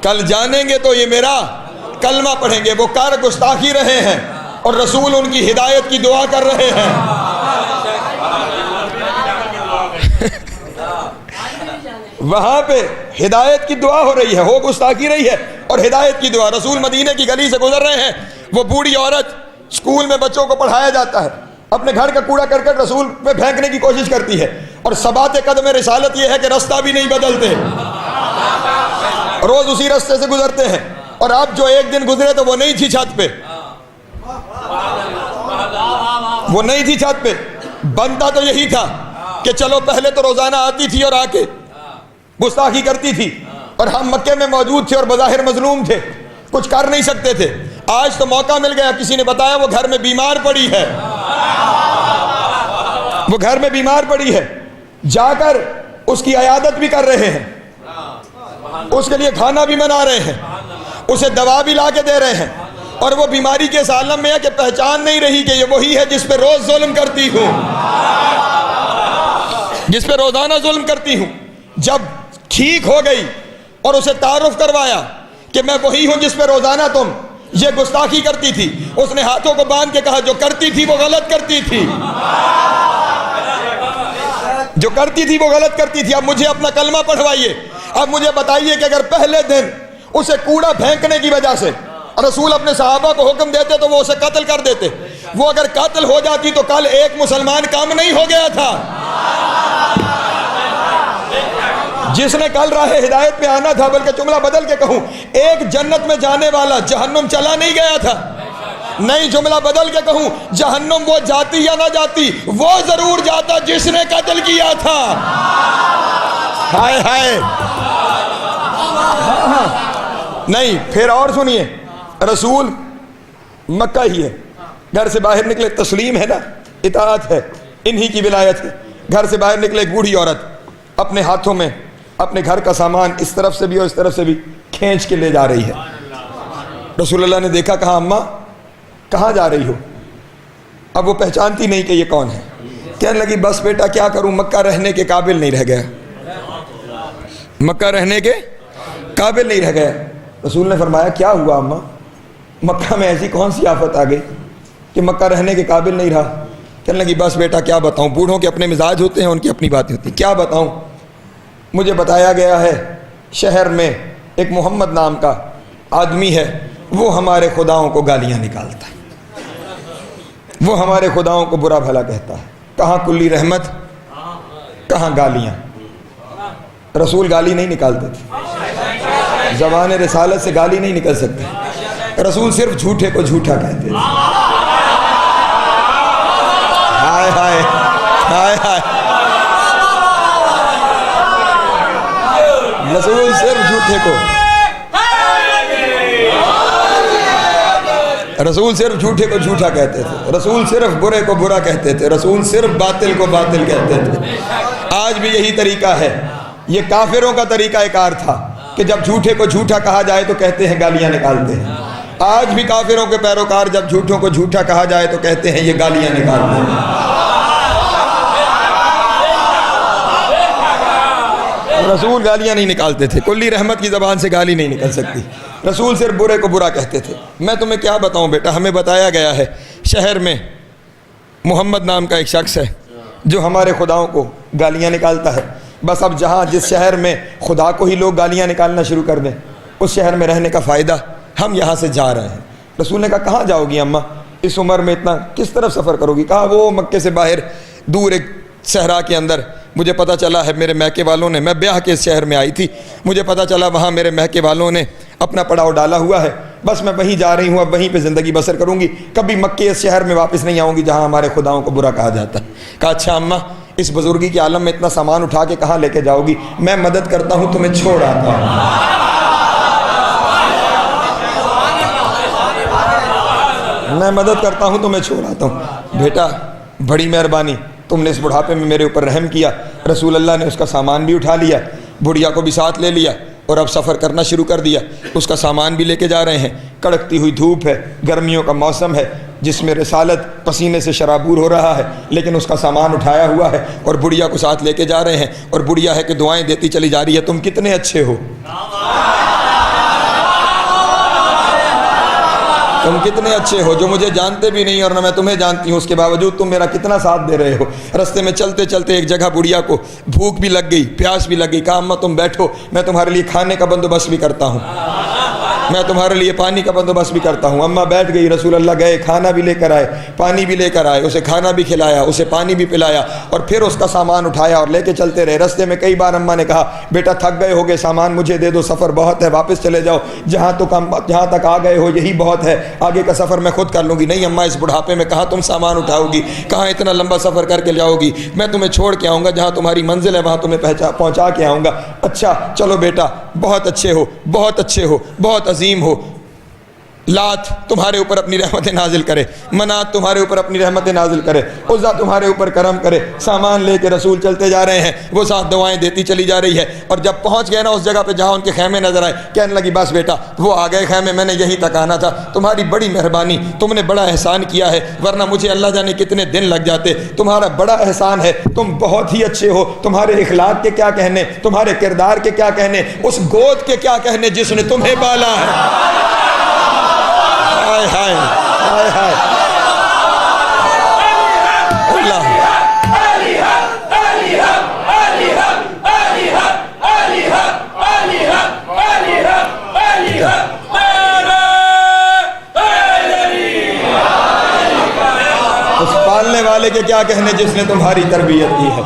کل جانیں گے تو یہ میرا کلمہ پڑھیں گے۔ وہ کار گستاخی رہے ہیں اور رسول ان کی ہدایت کی دعا کر رہے ہیں۔ وہاں پہ ہدایت کی دعا ہو رہی ہے، ہو گستاخی رہی ہے اور ہدایت کی دعا۔ رسول مدینے کی گلی سے گزر رہے ہیں، وہ بوڑھی عورت، اسکول میں بچوں کو پڑھایا جاتا ہے، اپنے گھر کا کوڑا کرکٹ رسول پہ پھینکنے کی کوشش کرتی ہے، اور ثبات قدم رسالت یہ ہے کہ رستہ بھی نہیں بدلتے، روز اسی رستے سے گزرتے ہیں۔ اور اب جو ایک دن گزرے تو وہ نہیں تھی چھت پہ، وہ نہیں تھی چھت پہ۔ بنتا تو یہی تھا کہ چلو پہلے تو روزانہ آتی تھی اور آ کے گستاخی کرتی تھی، اور ہم مکے میں موجود تھے اور بظاہر مظلوم تھے، کچھ کر نہیں سکتے تھے۔ آج تو موقع مل گیا، کسی نے بتایا وہ گھر میں بیمار پڑی ہے، وہ گھر میں بیمار پڑی ہے، جا کر اس کی عیادت بھی کر رہے ہیں، اس کے لیے کھانا بھی بنا رہے ہیں، اسے دوا بھی لا کے دے رہے ہیں، اور وہ بیماری کے اس عالم میں ہے کہ پہچان نہیں رہی کہ یہ وہی ہے جس پہ روز ظلم کرتی ہوں، جس پہ روزانہ ظلم کرتی ہوں۔ جب ٹھیک ہو گئی اور اسے تعارف کروایا کہ میں وہی ہوں جس پہ روزانہ تم یہ گستاخی کرتی تھی، اس نے ہاتھوں کو باندھ کے کہا جو کرتی تھی وہ غلط کرتی تھی، جو کرتی تھی وہ غلط کرتی تھی، اب مجھے اپنا کلمہ پڑھوائیے، اب مجھے بتائیے کہ اگر پہلے دن اسے کوڑا پھینکنے کی وجہ سے رسول اپنے صحابہ کو حکم دیتے تو وہ اسے قتل کر دیتے، وہ اگر قتل ہو جاتی تو کل ایک مسلمان کم نہیں ہو گیا تھا، جس نے کل راہ ہدایت پہ آنا تھا، بلکہ جملہ بدل کے کہوں ایک جنت میں جانے والا جہنم چلا نہیں گیا تھا، نہیں جملہ بدل کے کہوں جہنم وہ جاتی یا نہ جاتی، وہ ضرور جاتا جس نے قتل کیا تھا۔ ہائے ہائے، نہیں پھر اور سنیے، رسول مکہ ہی ہے، گھر سے باہر نکلے، تسلیم ہے نا، اطاعت ہے، انہی کی ولایت ہے، گھر سے باہر نکلے ایک بوڑھی عورت اپنے ہاتھوں میں اپنے گھر کا سامان اس طرف سے بھی اور اس طرف سے بھی کھینچ کے لے جا رہی ہے۔ رسول اللہ نے دیکھا، کہا اماں کہاں جا رہی ہو؟ اب وہ پہچانتی نہیں کہ یہ کون ہے، کہنے لگی بس بیٹا کیا کروں، مکہ رہنے کے قابل نہیں رہ گیا، مکہ رہنے کے قابل نہیں رہ گیا۔ رسول نے فرمایا کیا ہوا اماں، مکہ میں ایسی کون سی آفت آ گئی کہ مکہ رہنے کے قابل نہیں رہا؟ کہنے لگی بس بیٹا کیا بتاؤں، بوڑھوں کے اپنے مزاج ہوتے ہیں، ان کی اپنی باتیں ہوتی ہیں، کیا بتاؤں، مجھے بتایا گیا ہے شہر میں ایک محمد نام کا آدمی ہے، وہ ہمارے خداؤں کو گالیاں نکالتا ہے، وہ ہمارے خداؤں کو برا بھلا کہتا ہے، کہاں کلی رحمت کہاں گالیاں۔ رسول گالی نہیں نکالتے تھے، زبان رسالت سے گالی نہیں نکل سکتے، رسول صرف جھوٹے کو جھوٹا کہتے تھے۔ ہائے ہائے ہائے ہائے، رسول صرف جھوٹے کو رسول صرف جھوٹے کو جھوٹا کہتے تھے، رسول صرف برے کو برا کہتے تھے، رسول صرف باطل کو باطل کہتے تھے۔ آج بھی یہی طریقہ ہے، یہ کافروں کا طریقہ کار تھا کہ جب جھوٹے کو جھوٹا کہا جائے تو کہتے ہیں گالیاں نکالتے ہیں۔ آج بھی کافروں کے پیروکار جب جھوٹوں کو جھوٹا کہا جائے تو کہتے ہیں یہ گالیاں نکالتے ہیں۔ رسول گالیاں نہیں نکالتے تھے، کلی رحمت کی زبان سے گالی نہیں نکل سکتی، رسول صرف برے کو برا کہتے تھے۔ میں تمہیں کیا بتاؤں بیٹا، ہمیں بتایا گیا ہے شہر میں محمد نام کا ایک شخص ہے جو ہمارے خداؤں کو گالیاں نکالتا ہے۔ بس اب جہاں جس شہر میں خدا کو ہی لوگ گالیاں نکالنا شروع کر دیں، اس شہر میں رہنے کا فائدہ ہم یہاں سے جا رہے ہیں۔ رسول نے کہا کہاں جاؤ گی اماں، اس عمر میں اتنا کس طرف سفر کرو گی؟ کہا وہ مکے سے باہر دور ایک صحرا کے اندر مجھے پتہ چلا ہے میرے میکے والوں نے، میں بیاہ کے اس شہر میں آئی تھی، مجھے پتہ چلا وہاں میرے میکے والوں نے اپنا پڑاؤ ڈالا ہوا ہے، بس میں وہیں جا رہی ہوں، اب وہیں پہ زندگی بسر کروں گی، کبھی مکے اس شہر میں واپس نہیں آؤں گی جہاں ہمارے خداؤں کو برا کہا جاتا ہے۔ کہا اچھا اماں اس بزرگی کے عالم میں اتنا سامان اٹھا کے کہاں لے کے جاؤ گی؟ میں مدد کرتا ہوں، تمہیں چھوڑ آتا ہوں۔ میں مدد کرتا ہوں، تمہیں چھوڑ آتا ہوں۔ بیٹا بڑی مہربانی، تم نے اس بڑھاپے میں میرے اوپر رحم کیا۔ رسول اللہ نے اس کا سامان بھی اٹھا لیا، بڑھیا کو بھی ساتھ لے لیا اور اب سفر کرنا شروع کر دیا۔ اس کا سامان بھی لے کے جا رہے ہیں، کڑکتی ہوئی دھوپ ہے، گرمیوں کا موسم ہے، جس میں رسالت پسینے سے شرابور ہو رہا ہے، لیکن اس کا سامان اٹھایا ہوا ہے اور بڑھیا کو ساتھ لے کے جا رہے ہیں، اور بڑھیا ہے کہ دعائیں دیتی چلی جا رہی ہے، تم کتنے اچھے ہو، تم کتنے اچھے ہو، جو مجھے جانتے بھی نہیں اور نہ میں تمہیں جانتی ہوں، اس کے باوجود تم میرا کتنا ساتھ دے رہے ہو۔ رستے میں چلتے چلتے ایک جگہ بڑھیا کو بھوک بھی لگ گئی، پیاس بھی لگ گئی، کہا اماں تم بیٹھو، میں تمہارے لیے کھانے کا بندوبست بھی کرتا ہوں، میں تمہارے لیے پانی کا بندوبست بھی کرتا ہوں۔ اماں بیٹھ گئی، رسول اللہ گئے، کھانا بھی لے کر آئے، پانی بھی لے کر آئے، اسے کھانا بھی کھلایا، اسے پانی بھی پلایا، اور پھر اس کا سامان اٹھایا اور لے کے چلتے رہے۔ رستے میں کئی بار اماں نے کہا بیٹا تھک گئے ہوگے، سامان مجھے دے دو، سفر بہت ہے، واپس چلے جاؤ، جہاں تک آ گئے ہو یہی بہت ہے، آگے کا سفر میں خود کر لوں گی۔ نہیں اماں اس بڑھاپے میں کہاں تم سامان اٹھاؤ گی، کہاں اتنا لمبا سفر کر کے جاؤ گی، میں تمہیں چھوڑ کے آؤں گا، جہاں تمہاری منزل ہے وہاں تمہیں پہنچا کے آؤں گا۔ اچھا چلو بیٹا، بہت اچھے ہو، بہت اچھے ہو، بہت عظیم ہو، لات تمہارے اوپر اپنی رحمت نازل کرے، منات تمہارے اوپر اپنی رحمت نازل کرے، عزا تمہارے اوپر کرم کرے۔ سامان لے کے رسول چلتے جا رہے ہیں، وہ ساتھ دعائیں دیتی چلی جا رہی ہے، اور جب پہنچ گئے نا اس جگہ پہ جہاں ان کے خیمے نظر آئے، کہنے لگی بس بیٹا وہ آ گئے خیمے، میں نے یہیں تک آنا تھا، تمہاری بڑی مہربانی، تم نے بڑا احسان کیا ہے، ورنہ مجھے اللہ جانے کتنے دن لگ جاتے، تمہارا بڑا احسان ہے، تم بہت ہی اچھے ہو، تمہارے اخلاق کے کیا کہنے، تمہارے کردار کے کیا کہنے، اس گود کے کیا کہنے جس نے تمہیں پالا ہے۔ ہائے ہائے ہائے ہائے اللہ اس پالنے والے کے کیا کہنے جس نے تمہاری تربیت کی ہے،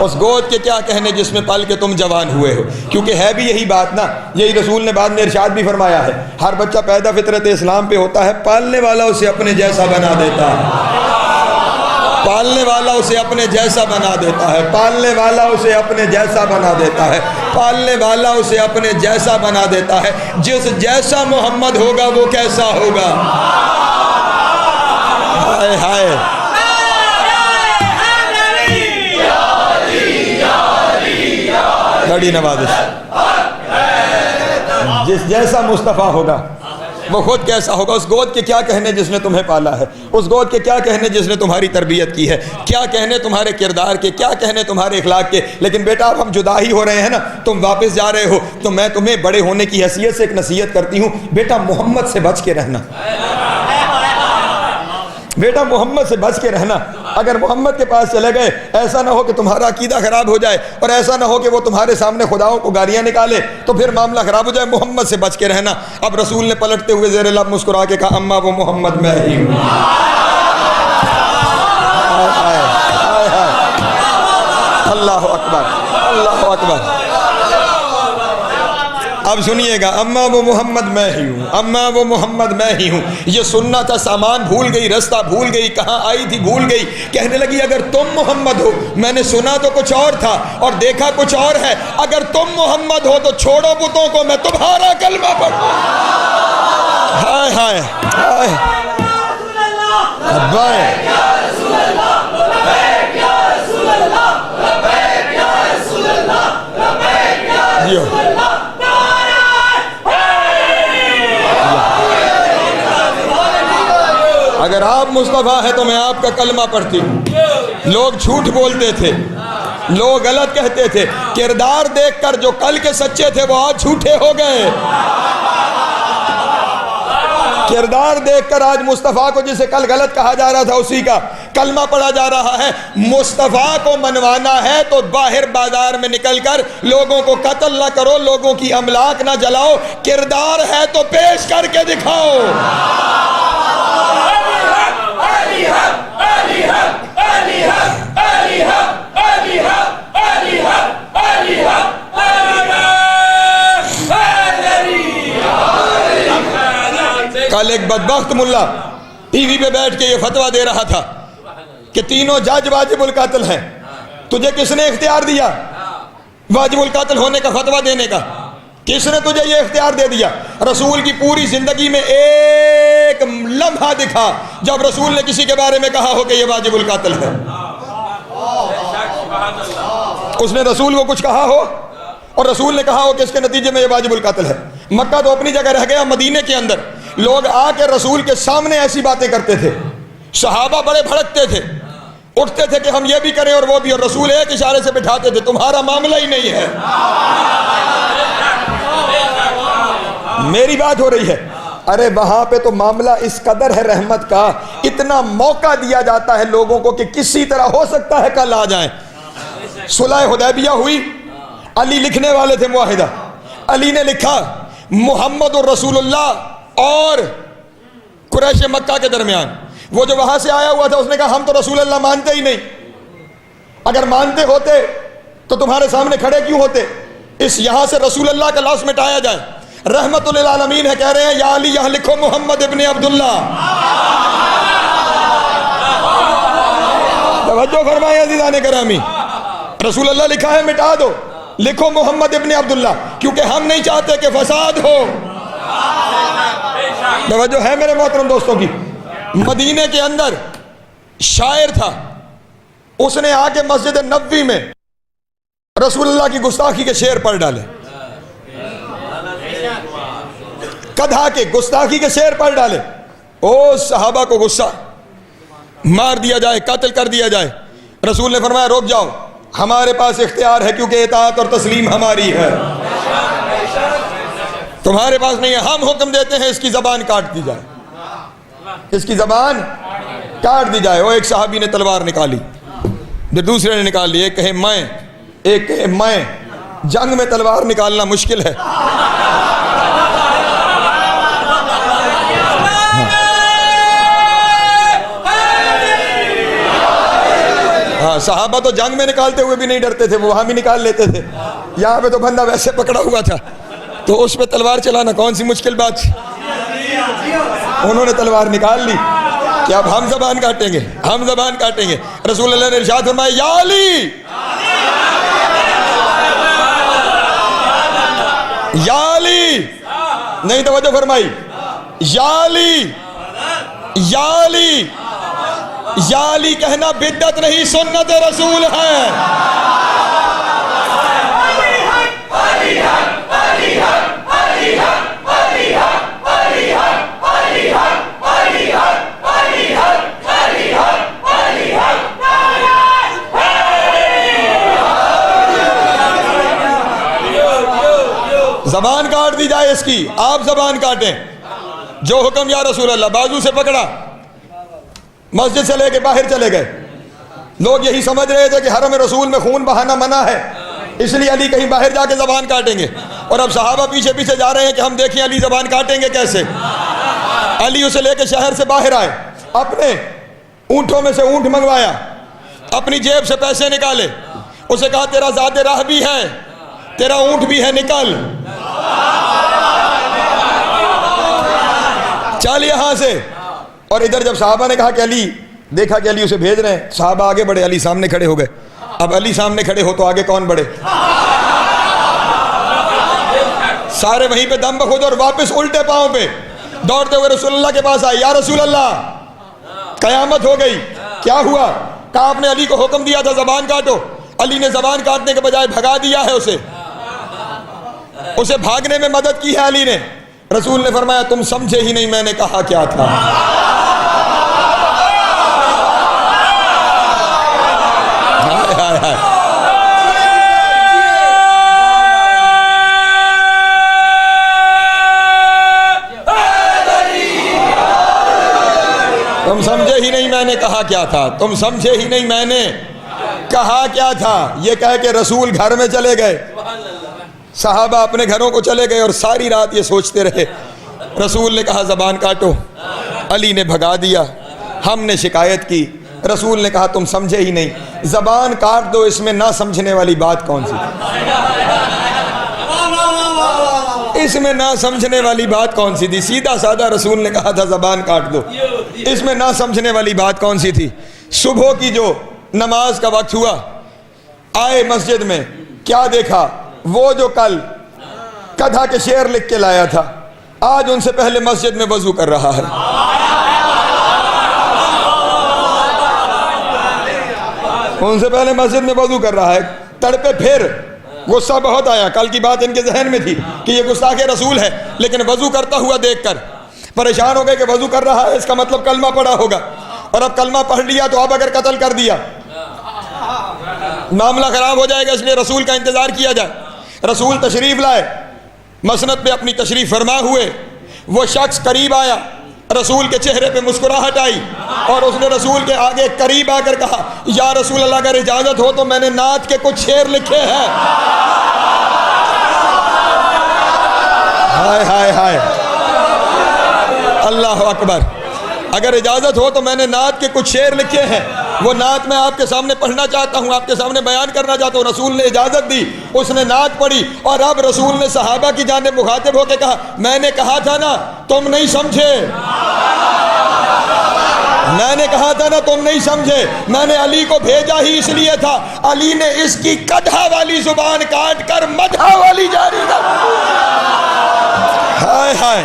اس گود کے کیا کہنے جس میں پل کے تم جوان ہوئے ہو۔ کیونکہ ہے بھی یہی بات نا، یہی رسول نے بعد میں ارشاد بھی فرمایا ہے، ہر بچہ پیدا فطرت اسلام پہ ہوتا ہے، پالنے والا اسے اپنے جیسا بنا دیتا ہے، پالنے والا اسے اپنے جیسا بنا دیتا ہے، پالنے والا اسے اپنے جیسا بنا دیتا ہے، پالنے والا اسے اپنے جیسا بنا دیتا ہے، جس جیسا محمد ہوگا وہ کیسا ہوگا۔ ہائے ہائے بڑی نوازش، جس جیسا مصطفیٰ ہوگا وہ خود کیسا ہوگا۔ اس گود کے کیا کہنے جس نے تمہیں پالا ہے، اس گود کے کیا کہنے جس نے تمہاری تربیت کی ہے، کیا کہنے تمہارے کردار کے، کیا کہنے تمہارے اخلاق کے۔ لیکن بیٹا اب ہم جدا ہی ہو رہے ہیں نا، تم واپس جا رہے ہو، تو میں تمہیں بڑے ہونے کی حیثیت سے ایک نصیحت کرتی ہوں، بیٹا محمد سے بچ کے رہنا، بیٹا محمد سے بچ کے رہنا۔ اگر محمد کے پاس چلے گئے، ایسا نہ ہو کہ تمہارا عقیدہ خراب ہو جائے، اور ایسا نہ ہو کہ وہ تمہارے سامنے خداؤں کو گالیاں نکالے، تو پھر معاملہ خراب ہو جائے۔ محمد سے بچ کے رہنا۔ اب رسول نے پلٹتے ہوئے زیر لب مسکرا کے کہا اماں وہ محمد میں ہی ہوں۔ اللہ اکبر، اللہ اکبر۔ اب سنیے گا، اماں وہ محمد میں ہی ہوں، اماں وہ محمد میں ہی ہوں۔ یہ سننا تھا، سامان بھول گئی، رستہ بھول گئی، کہاں آئی تھی بھول گئی۔ کہنے لگی اگر تم محمد ہو، میں نے سنا تو کچھ اور تھا اور دیکھا کچھ اور ہے، اگر تم محمد ہو تو چھوڑو بتوں کو، میں تمہارا کلمہ پڑھوں۔ ہائے ہائے ہائے لبیک جیو اگر آپ مصطفیٰ ہیں تو میں آپ کا کلمہ پڑھتی ہوں. لوگ جھوٹ بولتے تھے, لوگ غلط کہتے تھے, کردار دیکھ کر جو کل کے سچے تھے وہ آج جھوٹے ہو گئے. کردار دیکھ کر آج مصطفیٰ کو جسے کل غلط کہا جا رہا تھا اسی کا کلمہ پڑھا جا رہا ہے. مصطفیٰ کو منوانا ہے تو باہر بازار میں نکل کر لوگوں کو قتل نہ کرو, لوگوں کی املاک نہ جلاؤ, کردار ہے تو پیش کر کے دکھاؤ. کل ایک بدبخت ملا ٹی وی پہ بیٹھ کے یہ فتویٰ دے رہا تھا کہ تینوں جج واجب القتل ہیں. تجھے کس نے اختیار دیا واجب القتل ہونے کا فتویٰ دینے کا؟ کس نے تجھے یہ اختیار دے دیا؟ رسول کی پوری زندگی میں ایک لمحہ دکھا جب رسول نے کسی کے بارے میں کہا ہو کہ یہ واجب القتل ہے. اس نے رسول کو کچھ کہا ہو اور رسول نے کہا ہو کہ اس کے نتیجے میں یہ واجب القتل ہے. مکہ تو اپنی جگہ رہ گیا, مدینے کے اندر لوگ آ کے رسول کے سامنے ایسی باتیں کرتے تھے. صحابہ بڑے بھڑکتے تھے, اٹھتے تھے کہ ہم یہ بھی کریں اور وہ بھی, اور رسول ایک اشارے سے بٹھاتے تھے تمہارا معاملہ ہی نہیں ہے. میری بات ہو رہی ہے. ارے وہاں پہ تو معاملہ اس قدر ہے رحمت کا, اتنا موقع دیا جاتا ہے لوگوں کو کہ کسی طرح ہو سکتا ہے کل آ جائیں. صلح حدیبیہ ہوئی, علی لکھنے والے تھے معاہدہ. علی نے لکھا محمد الرسول اللہ اور قریش مکہ کے درمیان. وہ جو وہاں سے آیا ہوا تھا اس نے کہا ہم تو رسول اللہ مانتے ہی نہیں, اگر مانتے ہوتے تو تمہارے سامنے کھڑے کیوں ہوتے. اس یہاں سے رسول اللہ کا لفظ مٹایا جائے. رحمت للعالمین ہے, کہہ رہے ہیں یا علی یہاں لکھو محمد ابن عبداللہ. توجہ فرمائے عزیزان گرامی, رسول اللہ لکھا ہے مٹا دو, لکھو محمد ابن عبداللہ, کیونکہ ہم نہیں چاہتے کہ فساد ہو. توجہ ہے میرے محترم دوستوں کی. مدینے کے اندر شاعر تھا, اس نے آ کے مسجد نبوی میں رسول اللہ کی گستاخی کے شعر پڑھ ڈالے. کدھا کے گستاخی کے شعر پڑھ ڈالے. او صحابہ کو غصہ, مار دیا جائے, قتل کر دیا جائے. رسول نے فرمایا روک جاؤ, ہمارے پاس اختیار ہے کیونکہ اطاعت اور تسلیم ہماری ہے, تمہارے پاس نہیں ہے. ہم حکم دیتے ہیں اس کی زبان کاٹ دی جائے, اس کی زبان کاٹ دی جائے. وہ ایک صحابی نے تلوار نکالی, پھر دوسرے نے نکال لی. ایک کہے میں, ایک کہے میں. جنگ میں تلوار نکالنا مشکل ہے. ہاں صحابہ تو جنگ میں نکالتے ہوئے بھی نہیں ڈرتے تھے, وہ وہاں بھی نکال لیتے تھے. یہاں پہ تو بندہ ویسے پکڑا ہوا تھا تو اس پہ تلوار چلانا کون سی مشکل بات تھی. انہوں نے تلوار نکال لی کہ اب ہم زبان کاٹیں گے, ہم زبان کاٹیں گے. رسول اللہ نے ارشاد فرمایا یا علی, یا علی, نہیں توجہ فرمائی, یا علی, یا علی. یا علی کہنا بدعت نہیں, سنت رسول ہے. زبان کاٹ دی جائے اس کی, آپ زبان کاٹیں. جو حکم یا رسول اللہ, بازو سے پکڑا, مسجد سے لے کے باہر چلے گئے. لوگ یہی سمجھ رہے تھے کہ حرم رسول میں خون بہانا منع ہے, اس لیے علی کہیں باہر جا کے زبان کاٹیں گے. اور اب صحابہ پیچھے پیچھے جا رہے ہیں کہ ہم دیکھیں علی زبان کاٹیں گے کیسے. علی اسے لے کے شہر سے باہر آئے, اپنے اونٹوں میں سے اونٹ منگوایا, اپنی جیب سے پیسے نکالے, اسے کہا تیرا ذات راہ بھی ہے, تیرا اونٹ بھی ہے, نکل چل یہاں سے. اور ادھر جب صحابہ نے کہا کہ علی, دیکھا کہ علی اسے بھیج رہے ہیں, صحابہ آگے بڑھے, علی سامنے کھڑے ہو گئے. اب علی سامنے کھڑے ہو تو آگے کون بڑھے؟ سارے وہیں پہ دم بخود اور واپس الٹے پاؤں پہ دوڑتے ہوئے رسول اللہ کے پاس آئے. یا رسول اللہ, قیامت ہو گئی. کیا ہوا؟ کہا آپ نے علی کو حکم دیا تھا زبان کاٹو، علی نے زبان کاٹنے کے بجائے بھگا دیا ہے اسے بھاگنے میں مدد کی ہے علی نے. رسول نے فرمایا تم سمجھے ہی نہیں میں نے کہا کیا تھا. تم سمجھے ہی نہیں میں نے کہا کیا تھا، تم سمجھے ہی نہیں میں نے کہا کیا تھا. یہ کہہ کے رسول گھر میں چلے گئے. صحابہ اپنے گھروں کو چلے گئے اور ساری رات یہ سوچتے رہے. رسول نے کہا زبان کاٹو، علی نے بھگا دیا. ہم نے شکایت کی، رسول نے کہا تم سمجھے ہی نہیں، زبان کاٹ دو. اس میں نہ سمجھنے والی بات کون سی؟ اس میں نہ سمجھنے والی بات کون سی تھی؟ سیدھا سادہ رسول نے کہا تھا زبان کاٹ دو. اس میں نہ سمجھنے والی بات کون سی تھی؟ صبح کی جو نماز کا وقت ہوا، آئے مسجد میں، کیا دیکھا؟ وہ جو کل گدھا کے شعر لکھ کے لایا تھا، آج ان سے پہلے مسجد میں وضو کر رہا ہے. ان سے پہلے مسجد میں وضو کر رہا ہے. تڑپے پھر غصہ بہت آیا. کل کی بات ان کے ذہن میں تھی کہ یہ گستاخ رسول ہے، لیکن وضو کرتا ہوا دیکھ کر پریشان ہو گئے کہ وضو کر رہا ہے، اس کا مطلب کلمہ پڑھا ہوگا، اور اب کلمہ پڑھ لیا تو اب اگر قتل کر دیا معاملہ خراب ہو جائے گا. اس لیے رسول کا انتظار کیا جائے. رسول تشریف لائے، مسند پہ اپنی تشریف فرما ہوئے. وہ شخص قریب آیا، رسول کے چہرے پہ مسکراہٹ آئی، اور اس نے رسول کے آگے قریب آ کر کہا یا رسول اللہ اگر اجازت ہو تو میں نے نعت کے کچھ شعر لکھے ہیں. ہائے ہائے ہائے، اللہ اکبر. اگر اجازت ہو تو میں نے نعت کے کچھ شعر لکھے ہیں، وہ نعت میں آپ کے سامنے پڑھنا چاہتا ہوں، آپ کے سامنے بیان کرنا چاہتا ہوں. رسول نے اجازت دی، اس نے نعت پڑھی، اور اب رسول نے صحابہ کی جانب مخاطب ہو کے کہا میں نے کہا تھا نا تم نہیں سمجھے، میں نے کہا تھا نا تم نہیں سمجھے. میں نے علی کو بھیجا ہی اس لیے تھا، علی نے اس کی گدھا والی زبان کاٹ کر مدھا والی جاری کر. ہائے ہائے،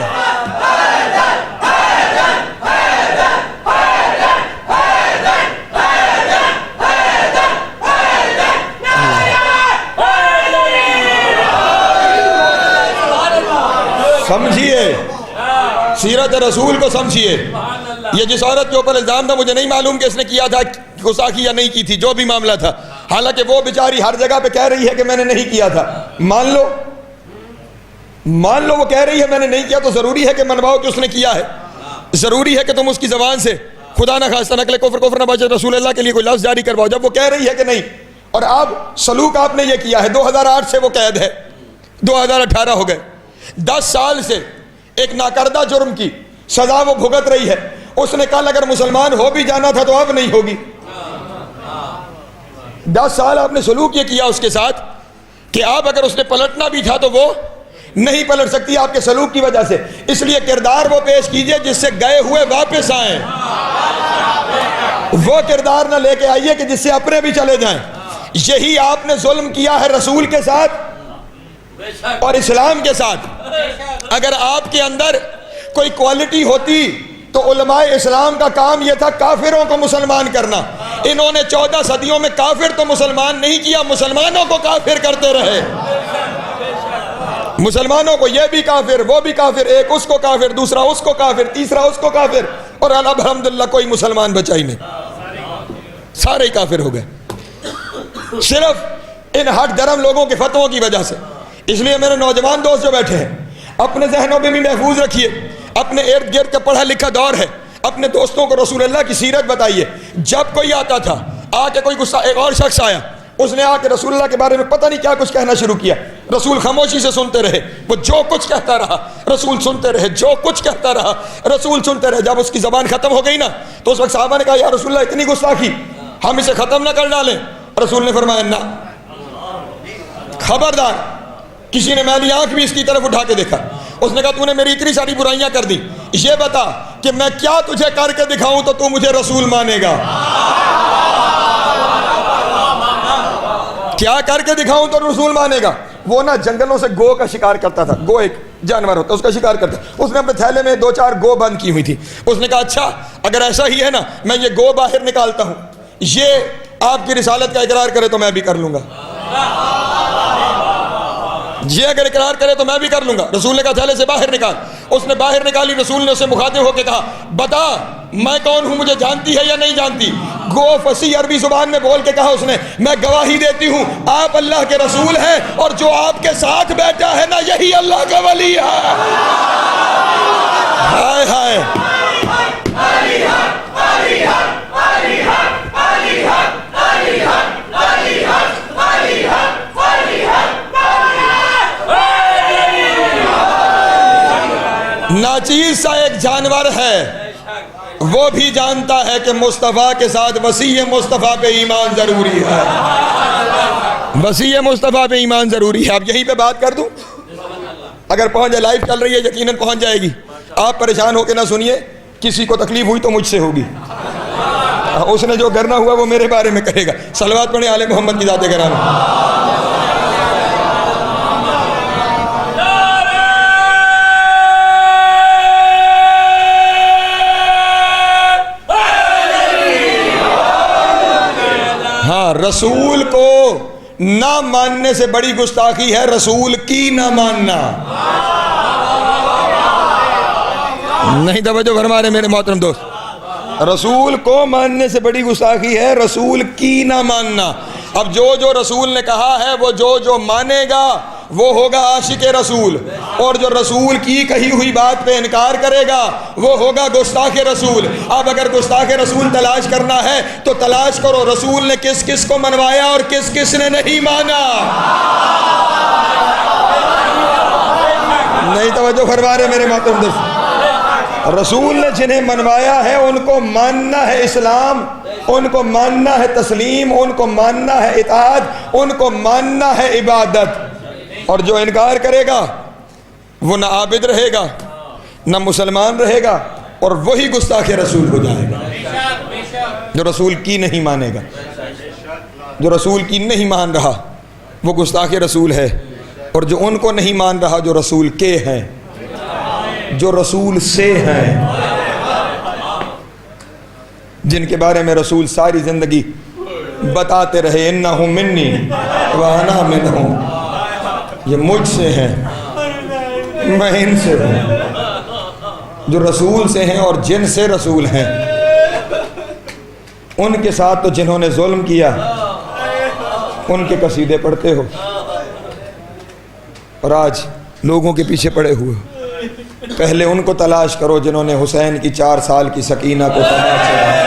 سمجھیے سیرت رسول کو سمجھیے. یہ جس عورت کے اوپر الزام تھا مجھے نہیں معلوم کہ اس نے کیا تھا گستاخی یا نہیں کی تھی، جو بھی معاملہ تھا، حالانکہ وہ بیچاری ہر جگہ پہ کہہ رہی ہے کہ میں نے نہیں کیا تھا. مان لو وہ کہہ رہی ہے میں نے نہیں کیا، تو ضروری ہے کہ منواؤ کہ اس نے کیا ہے. ضروری ہے کہ تم اس کی زبان سے خدا نہ خواستہ نقل کفر نہ بچے رسول اللہ کے لیے کوئی لفظ جاری کرواؤ جب وہ کہہ رہی ہے کہ نہیں. اور اب سلوک آپ نے یہ کیا ہے. 2008 سے وہ قید ہے، 2018 ہو گئے. 10 سال سے ایک ناکردہ جرم کی سزا وہ بھگت رہی ہے. اس نے کل اگر مسلمان ہو بھی جانا تھا تو اب نہیں ہوگی. 10 سال آپ نے سلوک یہ کیا اس کے ساتھ کہ آپ اگر اس نے پلٹنا بھی تھا تو وہ نہیں پلٹ سکتی آپ کے سلوک کی وجہ سے. اس لیے کردار وہ پیش کیجئے جس سے گئے ہوئے واپس آئیں. وہ کردار نہ لے کے آئیے کہ جس سے اپنے بھی چلے جائیں. یہی آپ نے ظلم کیا ہے رسول کے ساتھ اور اسلام کے ساتھ. اگر آپ کے اندر کوئی کوالٹی ہوتی تو علماء اسلام کا کام یہ تھا کافروں کو مسلمان کرنا. انہوں نے 14 صدیوں میں کافر تو مسلمان نہیں کیا، مسلمانوں کو کافر کرتے رہے. مسلمانوں کو یہ بھی کافر وہ بھی کافر، ایک اس کو کافر، دوسرا اس کو کافر، تیسرا اس کو کافر، اور الحمدللہ کوئی مسلمان بچا ہی نہیں، سارے ہی کافر ہو گئے صرف ان ہٹ درم لوگوں کے فتووں کی وجہ سے. اس لیے میرے نوجوان دوست جو بیٹھے ہیں اپنے ذہنوں میں بھی محفوظ رکھیے. اپنے ارد گرد کا پڑھا لکھا دور ہے، اپنے دوستوں کو رسول اللہ کی سیرت بتائیے. جب کوئی آتا تھا آ کے کوئی غصہ، ایک اور شخص آیا، اس نے آ کے رسول اللہ کے بارے میں پتہ نہیں کیا کچھ کہنا شروع کیا. رسول خاموشی سے سنتے رہے، وہ جو کچھ کہتا رہا رسول سنتے رہے، جو کچھ کہتا رہا رسول سنتے رہے. جب اس کی زبان ختم ہو گئی نا تو اس وقت صحابہ نے کہا یا رسول اللہ اتنی گستاخی، ہم اسے ختم نہ کر ڈالیں. رسول نے فرمایا نہ، خبردار. کسی نے میلی آنکھ بھی اس کی طرف اٹھا کے دیکھا. اس نے کہا تو نے میری اتنی ساری برائیاں کر دی، یہ بتا کہ میں کیا تجھے کر کے دکھاؤں تو تو مجھے رسول مانے گا. کیا کر کے دکھاؤں تو رسول مانے گا. وہ نا جنگلوں سے گو کا شکار کرتا تھا. گو ایک جانور ہوتا ہے, اس کا شکار کرتا. اس نے اپنے تھیلے میں 2-4 گو بند کی ہوئی تھی. اس نے کہا اچھا اگر ایسا ہی ہے نا, میں یہ گو باہر نکالتا ہوں, یہ آپ کی رسالت کا اقرار کرے تو میں بھی کر لوں گا. یہ اگر اقرار کرے تو میں بھی کر لوں گا. رسول نے کہا تھیلے سے باہر نکال. اس نے باہر نکالی. رسول نے اسے مخاطب ہو کے کہا بتا میں کون ہوں, مجھے جانتی ہے یا نہیں جانتی؟ گو فصیح عربی زبان میں بول کے کہا اس نے, میں گواہی دیتی ہوں آپ اللہ کے رسول ہیں, اور جو آپ کے ساتھ بیٹھا ہے نا یہی اللہ کا ولی ہے. ہائے ہائے, ناچیز سا ایک جانور ہے, وہ بھی جانتا ہے کہ مصطفیٰ کے ساتھ وسیع مصطفیٰ پہ ایمان ضروری ہے. وسیع مصطفیٰ پہ ایمان ضروری ہے. اب یہیں پہ بات کر دوں, اگر پہنچ جائے, لائیو چل رہی ہے, یقیناً پہنچ جائے گی. آپ پریشان ہو کے نہ سنیے, کسی کو تکلیف ہوئی تو مجھ سے ہوگی. اس نے جو کرنا ہوا وہ میرے بارے میں کرے گا. صلوات پڑھیں آل محمد کی ذات گرامی. ہاں, رسول کو نہ ماننے سے بڑی گستاخی ہے رسول کی نہ ماننا. نہیں توجہ فرما رہے میرے محترم دوست. رسول کو ماننے سے بڑی گستاخی ہے رسول کی نہ ماننا. اب جو رسول نے کہا ہے وہ جو مانے گا وہ ہوگا عاشق رسول, اور جو رسول کی کہی ہوئی بات پہ انکار کرے گا وہ ہوگا گستاخ رسول. اب اگر گستاخ رسول تلاش کرنا ہے تو تلاش کرو رسول نے کس کس کو منوایا اور کس کس نے نہیں مانا. نہیں توجہ فرما رہے میرے محترم دوست. رسول نے جنہیں منوایا ہے ان کو ماننا ہے اسلام, ان کو ماننا ہے تسلیم, ان کو ماننا ہے اطاعت, ان کو ماننا ہے عبادت. اور جو انکار کرے گا وہ نہ عابد رہے گا نہ مسلمان رہے گا, اور وہی گستاخ رسول ہو جائے گا جو رسول کی نہیں مانے گا. جو رسول کی نہیں مان رہا وہ گستاخ رسول ہے, اور جو ان کو نہیں مان رہا جو رسول کے ہیں, جو رسول سے ہیں, جن کے بارے میں رسول ساری زندگی بتاتے رہے انہم منی وانا منہم, یہ مجھ سے ہیں میں ان سے ہوں. جو رسول سے ہیں اور جن سے رسول ہیں, ان کے ساتھ تو جنہوں نے ظلم کیا ان کے قصیدے پڑھتے ہو, اور آج لوگوں کے پیچھے پڑے ہوئے. پہلے ان کو تلاش کرو جنہوں نے حسین کی 4 سال کی سکینہ کو تباہ کیا.